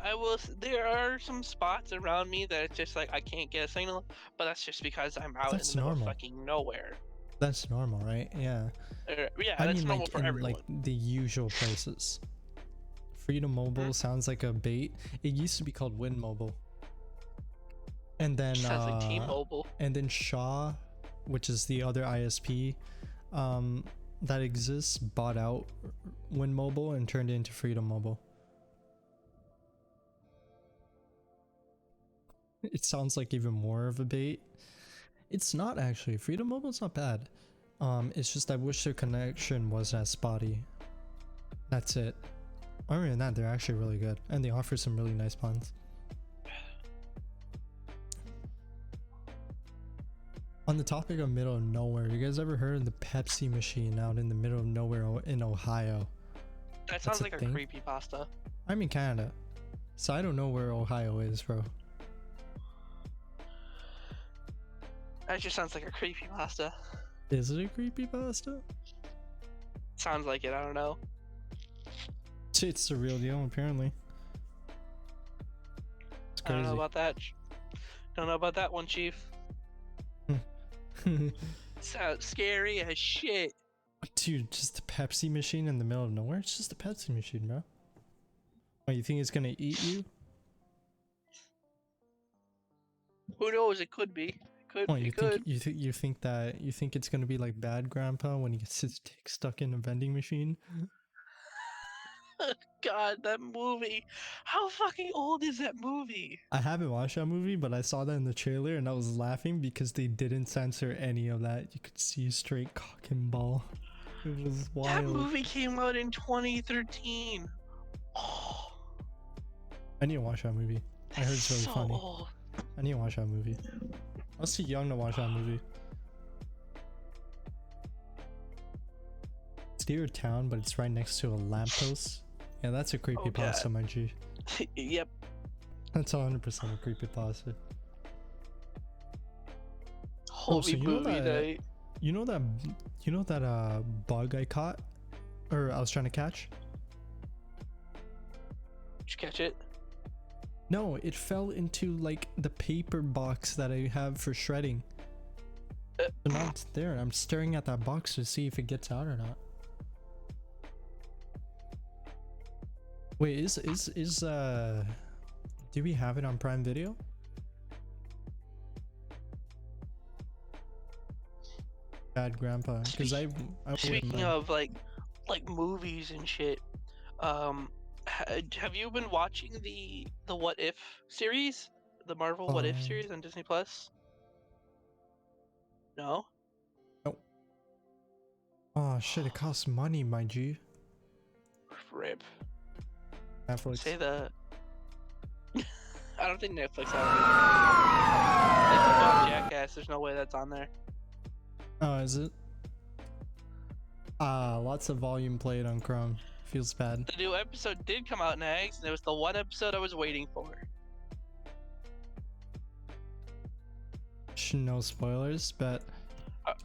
I will. There are some spots around me that it's just like I can't get a signal, but that's just because I'm out in the middle of fucking nowhere.
That's normal, right? Yeah.
Yeah,
I
that's
mean,
normal
like
for
in
everyone.
like the usual places. Freedom Mobile sounds like a bait. It used to be called Win Mobile. And then
Sounds like T-Mobile.
And then Shaw, which is the other ISP that exists, bought out Win Mobile and turned it into Freedom Mobile. It sounds like even more of a bait. It's not actually. Freedom Mobile's not bad. It's just I wish their connection wasn't as spotty. That's it. Other than that, they're actually really good, and they offer some really nice plans. On the topic of middle of nowhere, you guys ever heard of the Pepsi machine out in the middle of nowhere in Ohio?
That sounds like a creepypasta.
I'm in Canada, so I don't know where Ohio is, bro.
That just sounds like a creepypasta.
Is it a creepypasta?
Sounds like it, I don't know.
It's the real deal, apparently. It's crazy.
I don't know about that. Don't know about that one, Chief. Sounds scary as shit.
Dude, just a Pepsi machine in the middle of nowhere? It's just a Pepsi machine, bro. Oh, you think it's gonna eat you?
Who knows? It could be.
You think it's gonna be like Bad Grandpa when he gets his dick stuck in a vending machine?
God, that movie. How fucking old is that movie?
I haven't watched that movie, but I saw that in the trailer and I was laughing because they didn't censor any of that. You could see straight cock and ball. It was wild.
That movie came out in 2013. Oh,
I need to watch that movie. I heard it's really
so
funny.
old.
I need to watch that movie. I was too young to watch that movie. It's near a town, but it's right next to a lamppost. Yeah, that's a creepypasta, my G.
Yep.
That's 100% a creepypasta.
Holy movie night.
You know that bug I caught? Or I was trying to catch?
Did you catch it?
No, it fell into like the paper box that I have for shredding. So now it's there. I'm staring at that box to see if it gets out or not. Wait, do we have it on Prime Video? Bad Grandpa, because I
Speaking of like movies and shit, have you been watching the What If series, the Marvel What If series on Disney Plus? No.
Nope. Oh shit! It costs money, my G.
Rip.
Netflix.
Say the. I don't think Netflix has it. It's about Jackass. There's no way that's on there.
Oh, is it? Lots of volume played on Chrome. Feels bad.
The new episode did come out next, and it was the one episode I was waiting for.
No spoilers, but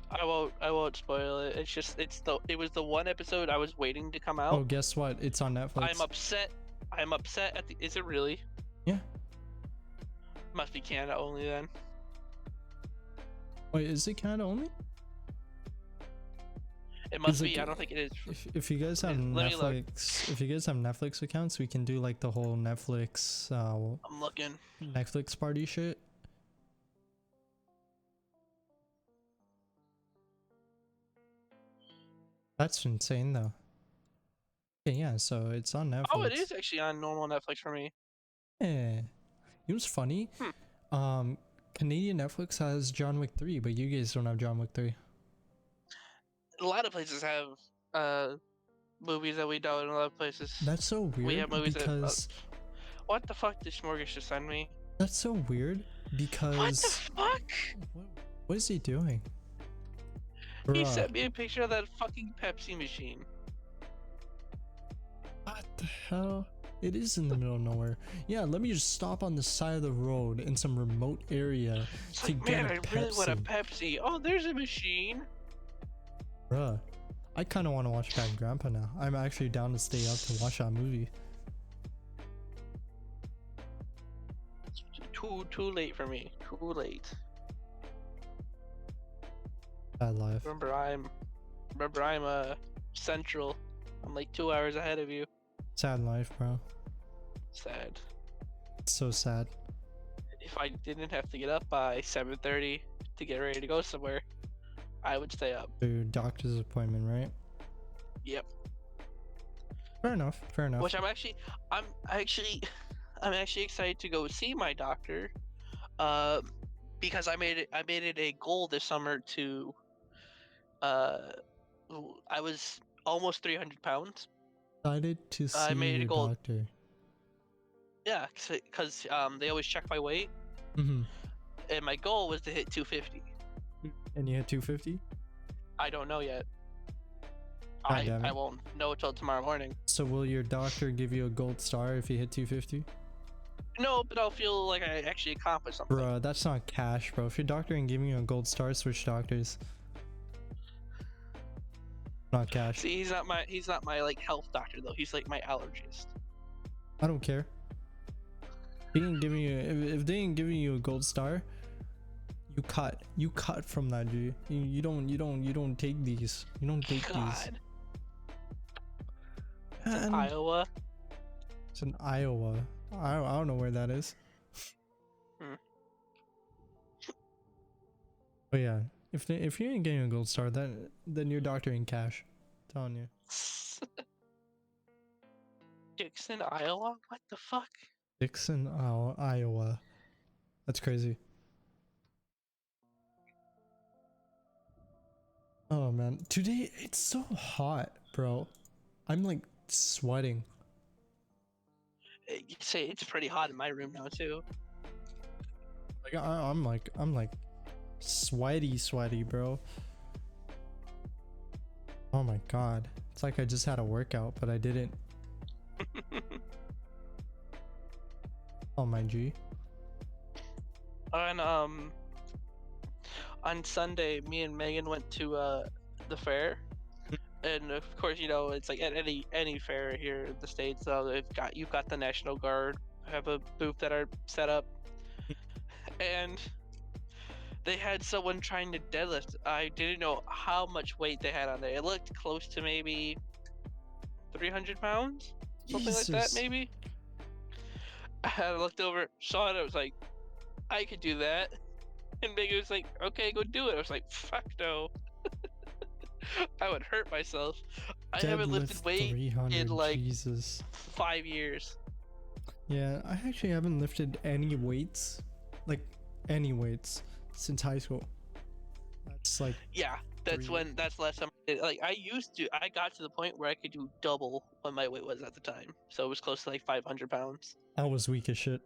I won't spoil it. It's just it was the one episode I was waiting to come out.
oh, guess what? It's on Netflix.
I'm upset at the. Is it really?
Yeah.
Must be Canada only then.
Wait, is it Canada only?
It must
It's
be.
like,
I don't think it is.
if you guys have
Let me look.
Netflix, if you guys have Netflix accounts, we can do like the whole
I'm looking.
Netflix party shit. That's insane though. Okay, yeah, so it's on Netflix.
Oh, it is actually on normal Netflix for me.
Yeah. You know what's funny? Canadian Netflix has John Wick 3, but you guys don't have John Wick 3.
A lot of places have movies that we don't. In a lot of places,
That's so weird
we have movies
because
that. What the fuck did Smorgas just send me?
that's so weird because
What the fuck?
what is he doing?
He
Bruh,
sent me a picture of that fucking Pepsi machine.
what the hell? It is in the middle of nowhere. Yeah, let me just stop on the side of the road in some remote area
It's
to
like,
get
man,
a
I really want a
Pepsi.
Pepsi. Oh, there's a machine.
Bruh, I kind of want to watch Bad Grandpa now. I'm actually down to stay up to watch that movie.
Too late for me. Too late.
Bad life.
Remember I'm central. I'm like 2 hours ahead of you.
Sad life, bro.
Sad.
It's so sad.
If I didn't have to get up by 7:30 to get ready to go somewhere, I would stay up.
Dude, doctor's appointment, right?
Yep.
Fair enough. Fair enough.
Which I'm actually excited to go see my doctor, because I made it a goal this summer to, I was almost 300 pounds.
Excited to see
I made it a
your
goal.
doctor.
Yeah, because they always check my weight,
Mm-hmm.
and my goal was to hit 250.
And you hit 250?
I don't know yet.
God damn it.
I won't know till tomorrow morning.
So will your doctor give you a gold star if you hit 250?
No, but I'll feel like I actually accomplished something.
Bruh, that's not cash, bro. If your doctor ain't giving you a gold star, switch doctors. Not cash.
See, he's not my like health doctor though. He's like my allergist.
I don't care. They ain't giving you, if they ain't giving you a gold star, you cut from that, dude. You don't take these. You don't take these.
God. It's in
Man,
Iowa.
it's in Iowa. I don't know where that is.
Hmm.
But yeah, if you ain't getting a gold star, then your doctor ain't cash. I'm telling you.
Dixon, Iowa? What the fuck?
Dixon, Iowa. That's crazy. Oh man, today it's so hot, bro. I'm like sweating.
You say it's pretty hot in my room now too.
Like I'm like sweaty, bro. Oh my god, it's like I just had a workout, but I didn't. Oh my G.
On Sunday, me and Megan went to the fair, and of course, you know, it's like at any fair here in the States, you've got the National Guard have a booth that are set up, and they had someone trying to deadlift. I didn't know how much weight they had on there. It looked close to maybe 300 pounds, something like that,
Jesus.
maybe. I looked over, saw it. I was like, I could do that. And Megan was like, okay, go do it. I was like, fuck no. I would hurt myself. I haven't lifted
Deadlift
weight
300,
in like
Jesus.
5 years.
Yeah, I actually haven't lifted any weights, like any weights, since high school. That's like,
Yeah, that's the last time I did. Like I got to the point where I could do double what my weight was at the time. So it was close to like 500 pounds.
I was weak as shit.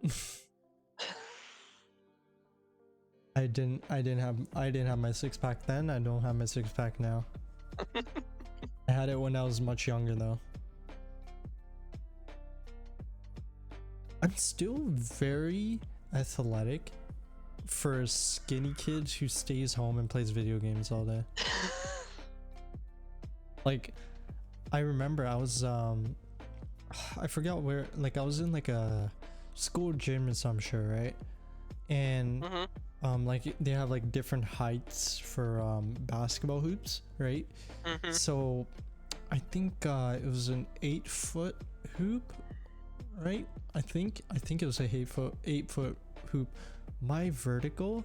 I didn't have my six pack then. I don't have my six pack now. I had it when I was much younger though. I'm still very athletic for a skinny kid who stays home and plays video games all day. Like, I remember I was I forgot where, like I was in like a school gym or some shit, right? And
Mm-hmm.
like they have like different heights for basketball hoops, right?
Mm-hmm.
So I think it was an 8-foot hoop, right? I think it was a 8-foot hoop. My vertical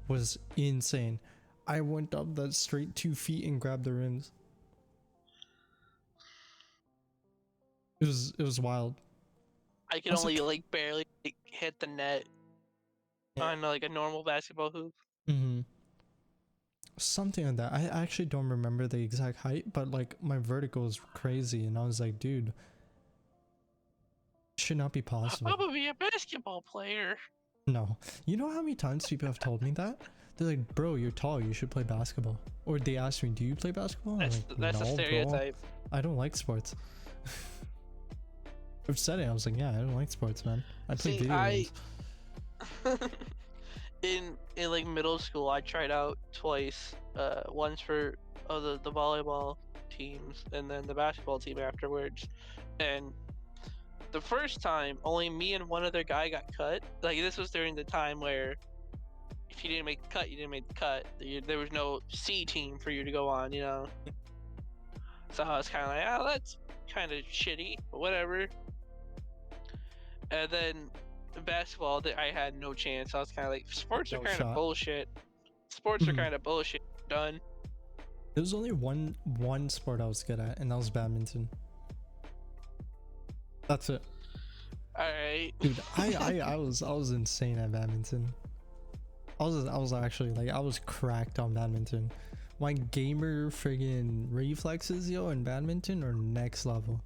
was insane. I went up that straight 2 feet and grabbed the rims. It was wild.
I
I
could
was
only
like,
like barely like, hit the net
yeah.
on like a normal basketball hoop.
Something like that. I actually don't remember the exact height, but like my vertical was crazy, and I was like, dude, should not be possible.
I'm gonna be a basketball player.
No. You know how many times people have told me that? They're like, bro, you're tall, you should play basketball. Or they ask me, do you play basketball? I'm like,
That's a
no, bro.
stereotype.
I don't like sports. I've said it. I was like, yeah, I don't like sports, man. I play
See,
video games.
in like middle school, I tried out twice. Once for the volleyball teams, and then the basketball team afterwards. And the first time, only me and one other guy got cut. Like this was during the time where if you didn't make the cut, you didn't make the cut. There was no C team for you to go on, you know. So I was kind of like, oh, that's kind of shitty, but whatever. And then basketball, I had no chance. I was kind of like, sports are
No
kind
shot.
of bullshit. Sports are kind of bullshit. Done.
There was only one sport I was good at, and that was badminton. That's it.
All right.
Dude, I was insane at badminton. I was actually like, I was cracked on badminton. My gamer friggin' reflexes, yo, in badminton are next level.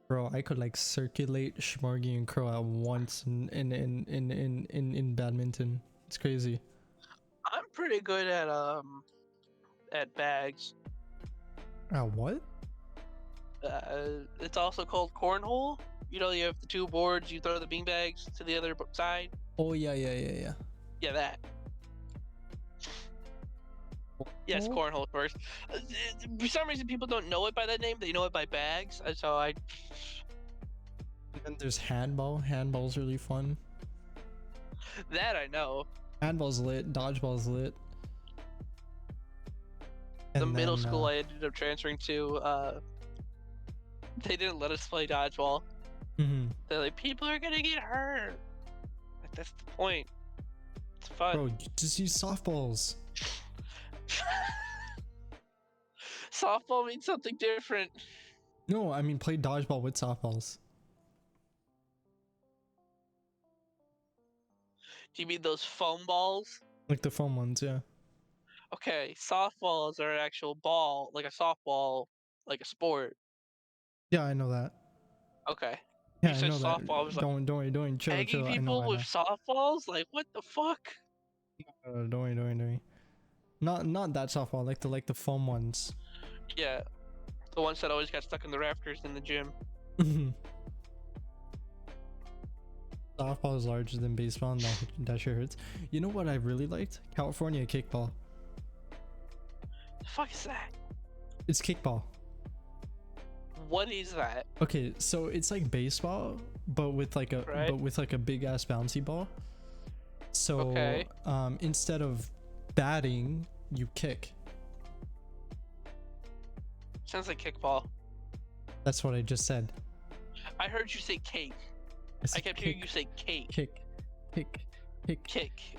Bro, I could like circulate Schmorgy and Crow at once in badminton. It's crazy.
I'm pretty good at bags.
What?
It's also called cornhole. You know, you have the two boards. You throw the bean bags to the other side.
Oh yeah.
Yeah, that. Yes,
Oh.
cornhole first. For some reason, people don't know it by that name. They know it by bags. So I.
And then there's handball. Handball's really fun.
That I know.
Handball's lit. Dodgeball's lit.
The
And
middle
then,
school I ended up transferring to, they didn't let us play dodgeball. They're like, people are gonna get hurt. Like, that's the point. It's fun.
Bro, just use softballs.
Softball means something different.
No, I mean play dodgeball with softballs.
Do you mean those foam balls?
Like the foam ones, yeah.
Okay, softballs are an actual ball, like a softball, like a sport.
Yeah, I know that.
Okay.
Yeah,
You
I
said
know that.
softball. I was like,
Don't worry. Chill.
egging
I
people
know.
with softballs? Like, what the fuck?
Don't worry. Not that softball. Like the foam ones.
Yeah, the ones that always got stuck in the rafters in the gym.
Softball is larger than baseball, and that shit hurts. You know what I really liked? California kickball.
The fuck is that?
It's kickball.
What is that?
Okay, so it's like baseball, but with like a big ass bouncy ball. So
Okay.
Instead of batting, you kick.
Sounds like kickball.
That's what I just said.
I heard you say cake. I
said
kept hearing you say cake.
Kick.
Kick.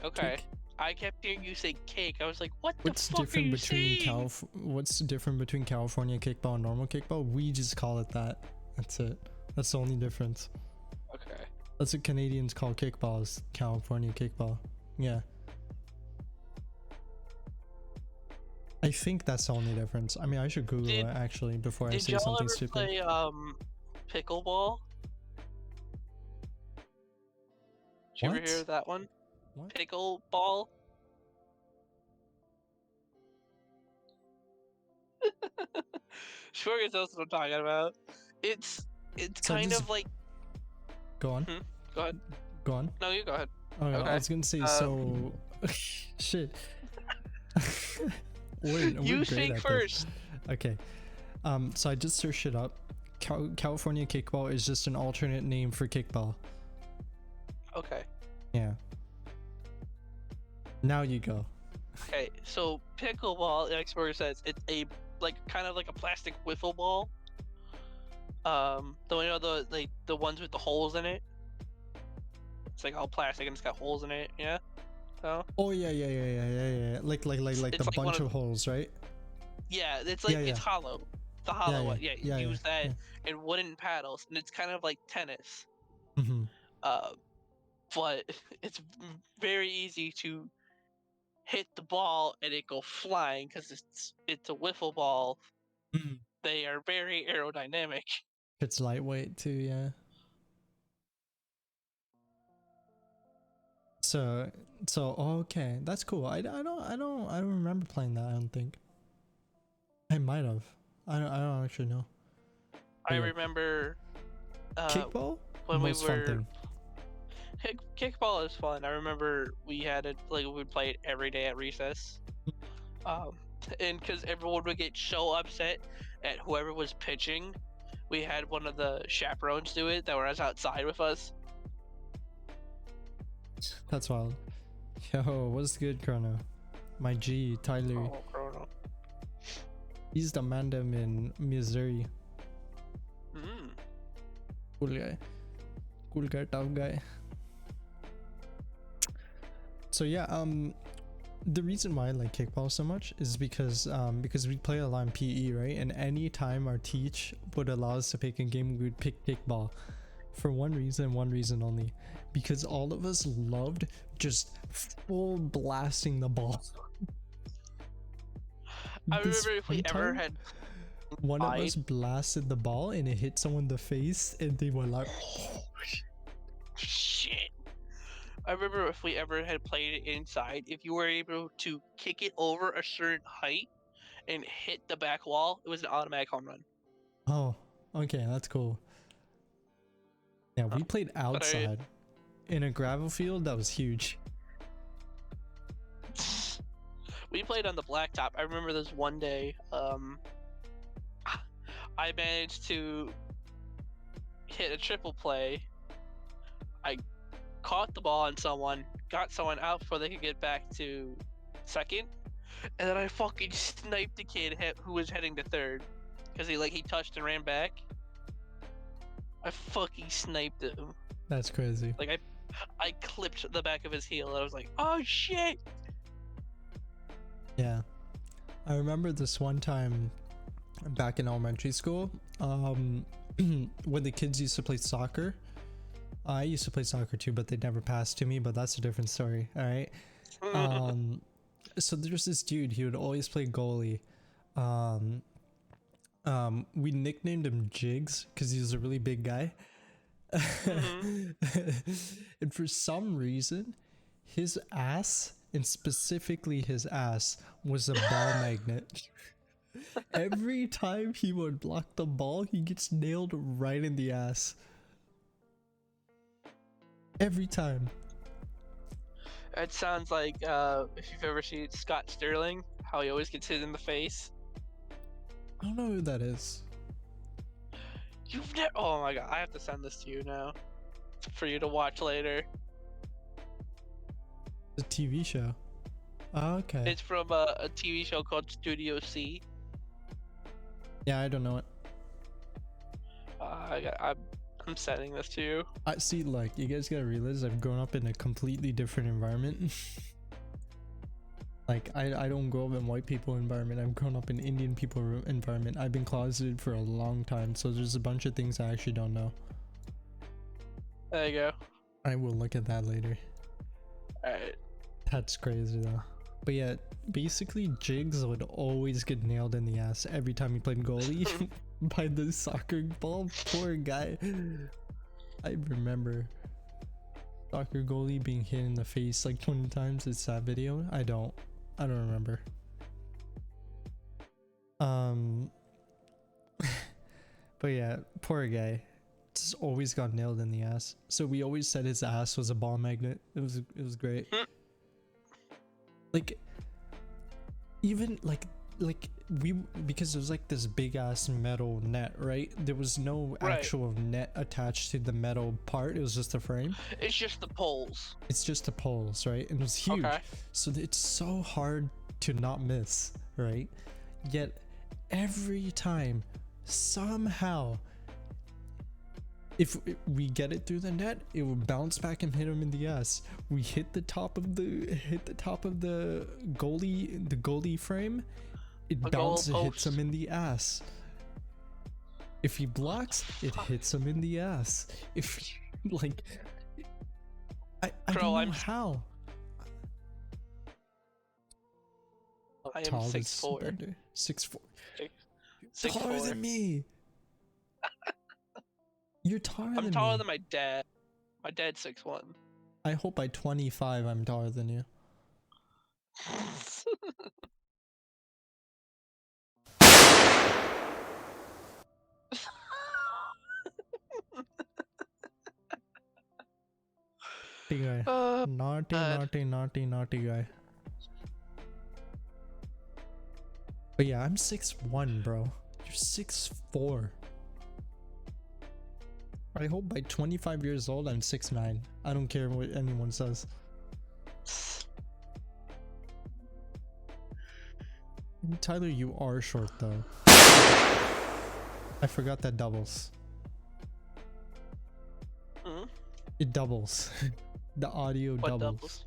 Okay.
Kick.
I kept hearing you say cake. I was like, what
What's
the fuck are you saying?
What's different between California kickball and normal kickball? We just call it that. That's it. That's the only difference.
Okay.
That's what Canadians call kickball, is California kickball. Yeah. I think that's the only difference. I mean, I should Google it actually before I
Did
say
y'all
something
ever
stupid.
play pickleball? Did you ever hear
What?
of that one?
What?
Pickleball? Sure, knows what I'm talking about. It's
So
kind
just-
of like.
Go on.
Go ahead.
Go on.
No, you go ahead.
Oh,
Okay.
I was gonna say so. Shit.
You
great
speak
at this.
first.
Okay. So I just searched it up. California kickball is just an alternate name for kickball.
Okay.
Yeah. Now you go.
Okay. So pickleball, the expert says it's a kind of like a plastic wiffle ball. The ones with the holes in it. It's like all plastic and it's got holes in it. Yeah. So.
Oh yeah. Like
It's
the
like one
bunch
of
of holes, right?
Yeah, it's like
Yeah,
it's
yeah.
hollow. The hollow one. Yeah, you
yeah,
use that
yeah.
and wooden paddles, and it's kind of like tennis.
Mm-hmm.
Uh, but it's very easy to hit the ball and it go flying because it's a wiffle ball.
Mm-hmm.
They are very aerodynamic.
It's lightweight too, yeah. So okay, that's cool. I don't remember playing that. I don't think I might have. I don't actually know.
I
Yeah.
remember
Kickball,
when we
most fun
were
thing.
kickball is fun. I remember we had it we'd play it every day at recess. And because everyone would get so upset at whoever was pitching, we had one of the chaperones do it that was outside with us.
That's wild. Yo, what's good, Chrono? My G, Tyler.
Oh, Chrono.
He's the mandem in Missouri.
Mm.
Cool guy, tough guy. So yeah, the reason why I like kickball so much is because we play a lot in PE, right? And any time our teach would allow us to pick a game, we would pick kickball for one reason only, because all of us loved just full blasting the ball.
I
This
remember if we
one
ever
time,
had
one of
I-
us blasted the ball and it hit someone in the face and they were like,
shit. I remember if we ever had played it inside, if you were able to kick it over a certain height and hit the back wall, it was an automatic home run.
oh, okay, that's cool. Yeah, we played
But
outside in a gravel field that was huge.
we played on the blacktop. I remember this one day, I managed to hit a triple play. I caught the ball on someone, got someone out before they could get back to second, and then I fucking sniped the kid who was heading to third because he touched and ran back. I fucking sniped him.
That's crazy.
Like I clipped the back of his heel. I was like, oh shit.
Yeah, I remember this one time back in elementary school, when the kids used to play soccer. I used to play soccer too, but they never passed to me, but that's a different story. All right. So there's this dude, he would always play goalie. We nicknamed him Jigs because he was a really big guy. And for some reason, his ass, and specifically his ass, was a ball magnet. Every time he would block the ball, he gets nailed right in the ass. Every time.
It sounds like if you've ever seen Scott Sterling, how he always gets hit in the face.
I don't know who that is.
You've never. Oh my god, I have to send this to you now for you to watch later.
The TV show. Oh, okay.
It's from a TV show called Studio C.
Yeah, I don't know it.
I'm sending this to you.
I see, like, you guys gotta realize I've grown up in a completely different environment. Like, I don't grow up in white people environment. I've grown up in Indian people environment. I've been closeted for a long time, so there's a bunch of things I actually don't know.
There you go.
I will look at that later.
Alright.
That's crazy though. But yeah, basically Jigs would always get nailed in the ass every time he played goalie by the soccer ball. Poor guy. I remember soccer goalie being hit in the face like 20 times. It's that video. I don't remember. But yeah, poor guy. Just always got nailed in the ass. So we always said his ass was a ball magnet. It was great. Like, even like like we because it was like this big ass metal net, right? There was no
Right.
actual net attached to the metal part. It was just a frame.
It's just the poles.
It's just the poles, right? And it was huge.
Okay.
So it's so hard to not miss, right? Yet every time, somehow, if we get it through the net, it will bounce back and hit him in the ass. We hit the top of the goalie frame. It
A
bounces,
goal
hits him
post.
in the ass. If he blocks, it hits him in the ass. If like, I
Bro,
don't know
I'm-
how.
I am
Tall is
6'4".
better. 6'4". You're
6'4".
taller than me. You're taller
I'm
than
taller
me.
than my dad. My dad's 6'1".
I hope by 25 I'm taller than you. Naughty guy. Naughty, naughty, naughty, naughty guy. But yeah, I'm 6'1", bro. You're 6'4". I hope by 25 years old I'm 6'9". I don't care what anyone says. Tyler, you are short though. I forgot that doubles.
Mhm.
It doubles. The audio
What
doubles.
doubles?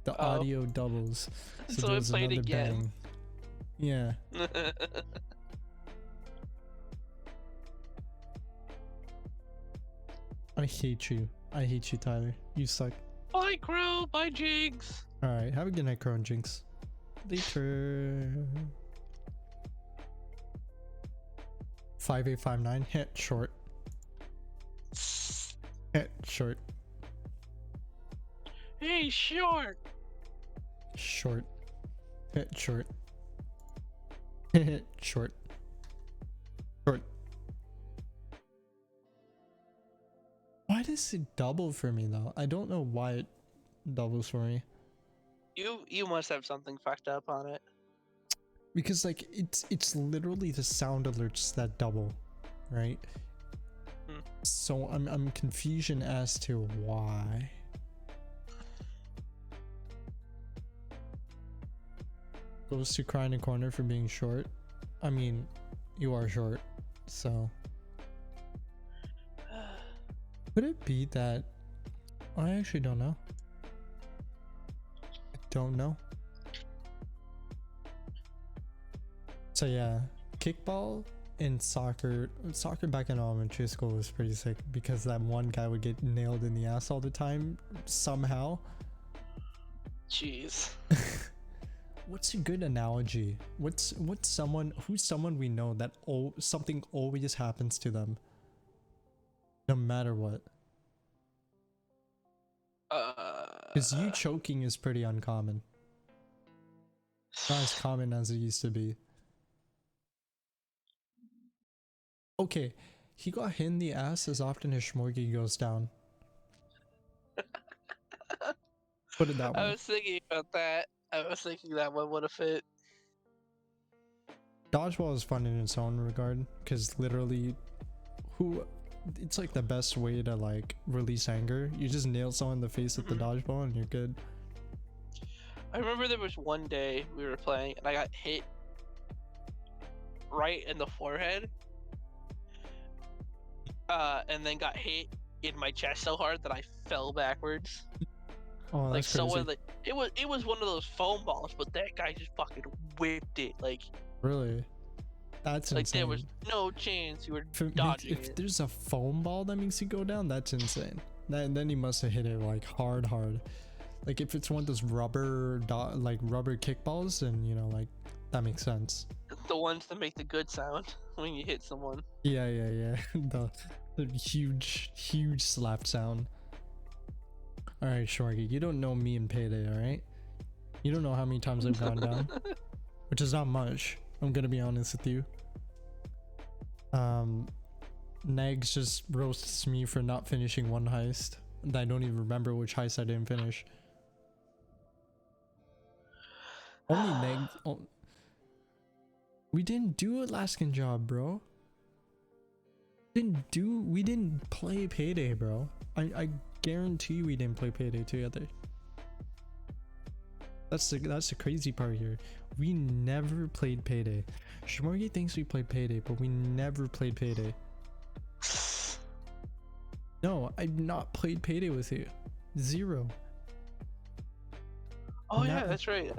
The
Oh.
audio doubles. So,
So it
there's
played
another
again.
bang. Yeah. I hate you. I hate you, Tyler. You suck.
Bye, Crow. Bye, Jigs.
Alright, have a good night, Crown Jinx. Later. 5859. Hit short. Hit short.
Hey, short.
Short. Hit short. Hit short. Short. Why does it double for me though? I don't know why it doubles for me.
You must have something fucked up on it.
Because like it's literally the sound alerts that double, right?
Hmm.
So I'm confusion as to why. Goes to cry in a corner for being short. I mean, you are short, so could it be that I actually don't know. I don't know. So yeah, kickball and soccer back in elementary school was pretty sick because that one guy would get nailed in the ass all the time somehow.
Jeez.
What's a good analogy? Who's someone we know that something always happens to them no matter what? Because you choking is pretty uncommon. Not as common as it used to be. Okay, he got hit in the ass as often as Schmorgy goes down. Put it that
I
way.
was thinking about that. I was thinking that one would have fit.
Dodgeball is fun in its own regard because literally, it's like the best way to like release anger. You just nail someone in the face with the dodgeball and you're good.
I remember there was one day we were playing and I got hit right in the forehead. And then got hit in my chest so hard that I fell backwards.
Oh,
Like
that's crazy.
someone like it was one of those foam balls, but that guy just fucking whipped it. Like
Really? That's
like
insane.
there was no chance you were
If
dodging
if
it.
there's a foam ball that makes you go down, that's insane. Then he must have hit it like hard. Like if it's one of those rubber kickballs, then you know like that makes sense.
The ones that make the good sound when you hit someone.
Yeah. the huge slap sound. All right, Shorty, you don't know me and Payday, all right? You don't know how many times I've gone down, which is not much. I'm gonna be honest with you. Nags just roasts me for not finishing one heist. And I don't even remember which heist I didn't finish. Only Nags. We didn't do Alaskan Job, bro. We didn't play Payday, bro. I guarantee we didn't play Payday together. That's the crazy part here. We never played Payday. Shmorgy thinks we played Payday, but we never played Payday. No, I've not played Payday with you. Zero.
Oh yeah, that's right.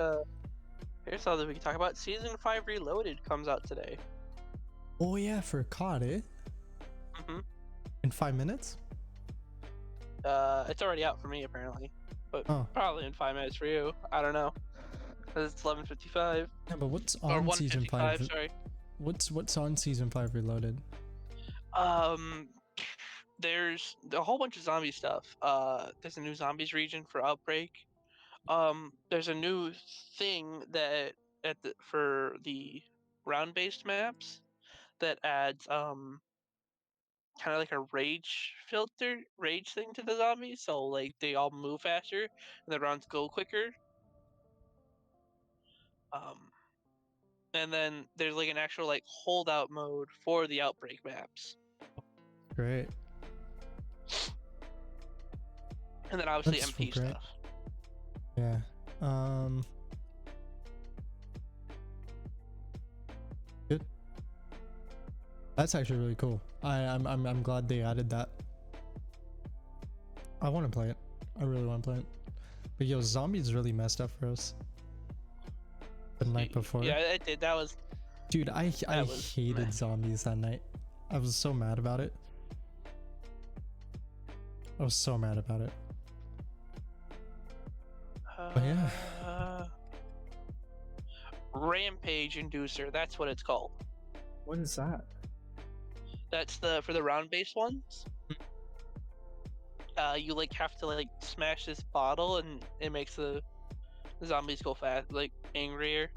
Here's something we can talk about. Season 5 Reloaded comes out today.
Oh yeah, for COD, eh?
Mhm.
In 5 minutes?
It's already out for me apparently, but
Oh.
probably in 5 minutes for you. I don't know. 'Cause it's 11:55
Yeah, but what's
or
on season 5?
1:55. Sorry.
What's on season 5 Reloaded?
There's a whole bunch of zombie stuff. There's a new zombies region for Outbreak. There's a new thing that for the round-based maps that adds kind of like a rage thing to the zombies, so like they all move faster and the rounds go quicker. Um, and then there's like an actual like holdout mode for the Outbreak maps,
Great.
and then obviously
That's
MP
great.
stuff.
Yeah. Good. That's actually really cool. I'm glad they added that. I want to play it. I really want to play it. But yo, zombies really messed up for us the night before.
Yeah, it did. That was.
Dude, I
was
hated
meh.
zombies that night. I was so mad about it. I was so mad about it. But yeah.
Rampage Inducer. That's what it's called.
What is that?
That's for the round-based ones. You like have to like smash this bottle and it makes the zombies go fast, like angrier.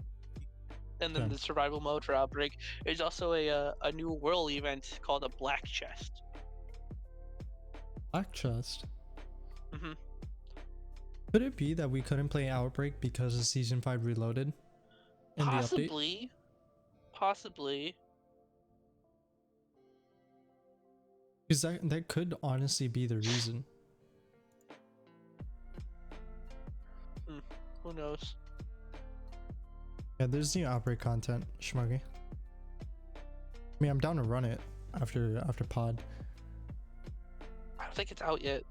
And then
Yeah.
the survival mode for Outbreak. There's also a new world event called a Black Chest.
Black Chest.
Mhm.
Could it be that we couldn't play Outbreak because of season 5 Reloaded? In the update?
Possibly.
Because that could honestly be the reason.
Who knows?
Yeah, there's new Outbreak content, Shmuggy. I mean, I'm down to run it after pod.
I don't think it's out yet.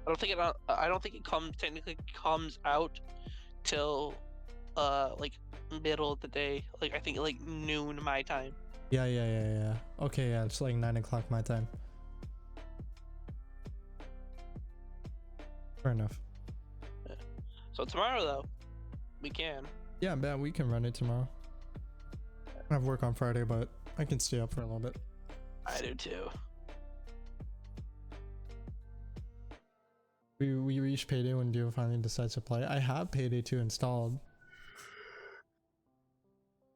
I don't think it technically comes out till like middle of the day. Like I think like noon my time.
Yeah. Okay, yeah, it's like 9 o'clock my time. Fair enough.
So tomorrow though, we can.
Yeah, man, we can run it tomorrow. I have work on Friday, but I can stay up for a little bit.
I do too.
We reach Payday when Dio finally decides to play. I have Payday 2 installed.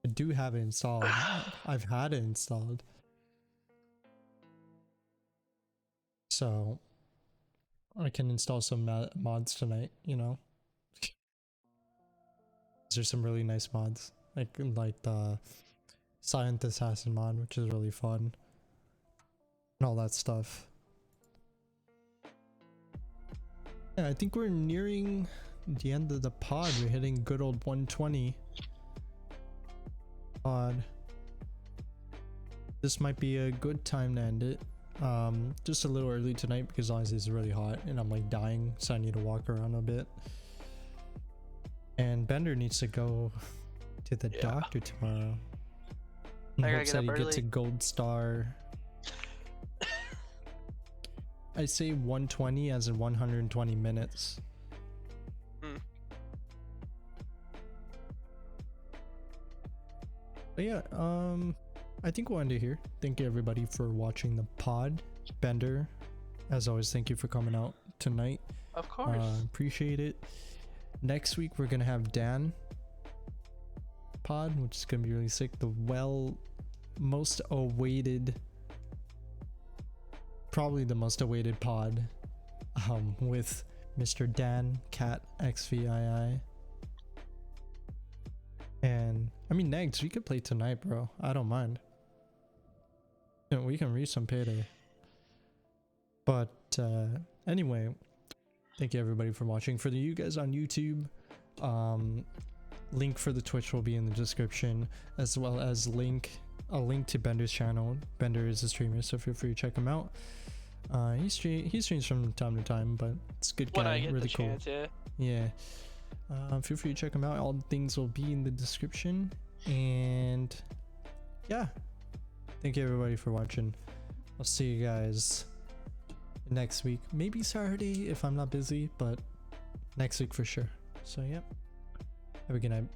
I do have it installed. I've had it installed. So I can install some mods tonight, you know. There's some really nice mods, like the Silent Assassin mod, which is really fun, and all that stuff. Yeah, I think we're nearing the end of the pod. We're hitting good old 120 pod. This might be a good time to end it. Just a little early tonight because honestly it's really hot and I'm like dying, so I need to walk around a bit. And Bender needs to go to the doctor tomorrow. In hopes that he gets a gold star. I say 120 as in 120 minutes. But yeah, I think we'll end it here. Thank you everybody for watching the pod. Bender, as always, thank you for coming out tonight.
Of course.
Appreciate it. Next week we're gonna have Dan pod, which is gonna be really sick. The most awaited, probably the most awaited pod, with Mr. Dan Cat XVII. And I mean, next we could play tonight, bro. I don't mind. You know, we can reach some payday. But anyway, thank you everybody for watching. For you guys on YouTube, link for the Twitch will be in the description, as well as a link to Bender's channel. Bender is a streamer, so feel free to check him out. He streams from time to time, but it's a good guy.
When I get
really
the
cool.
chance, yeah.
Yeah. Feel free to check him out. All the things will be in the description. And yeah, thank you everybody for watching. I'll see you guys next week, maybe Saturday if I'm not busy, but next week for sure. So yeah, have a good night.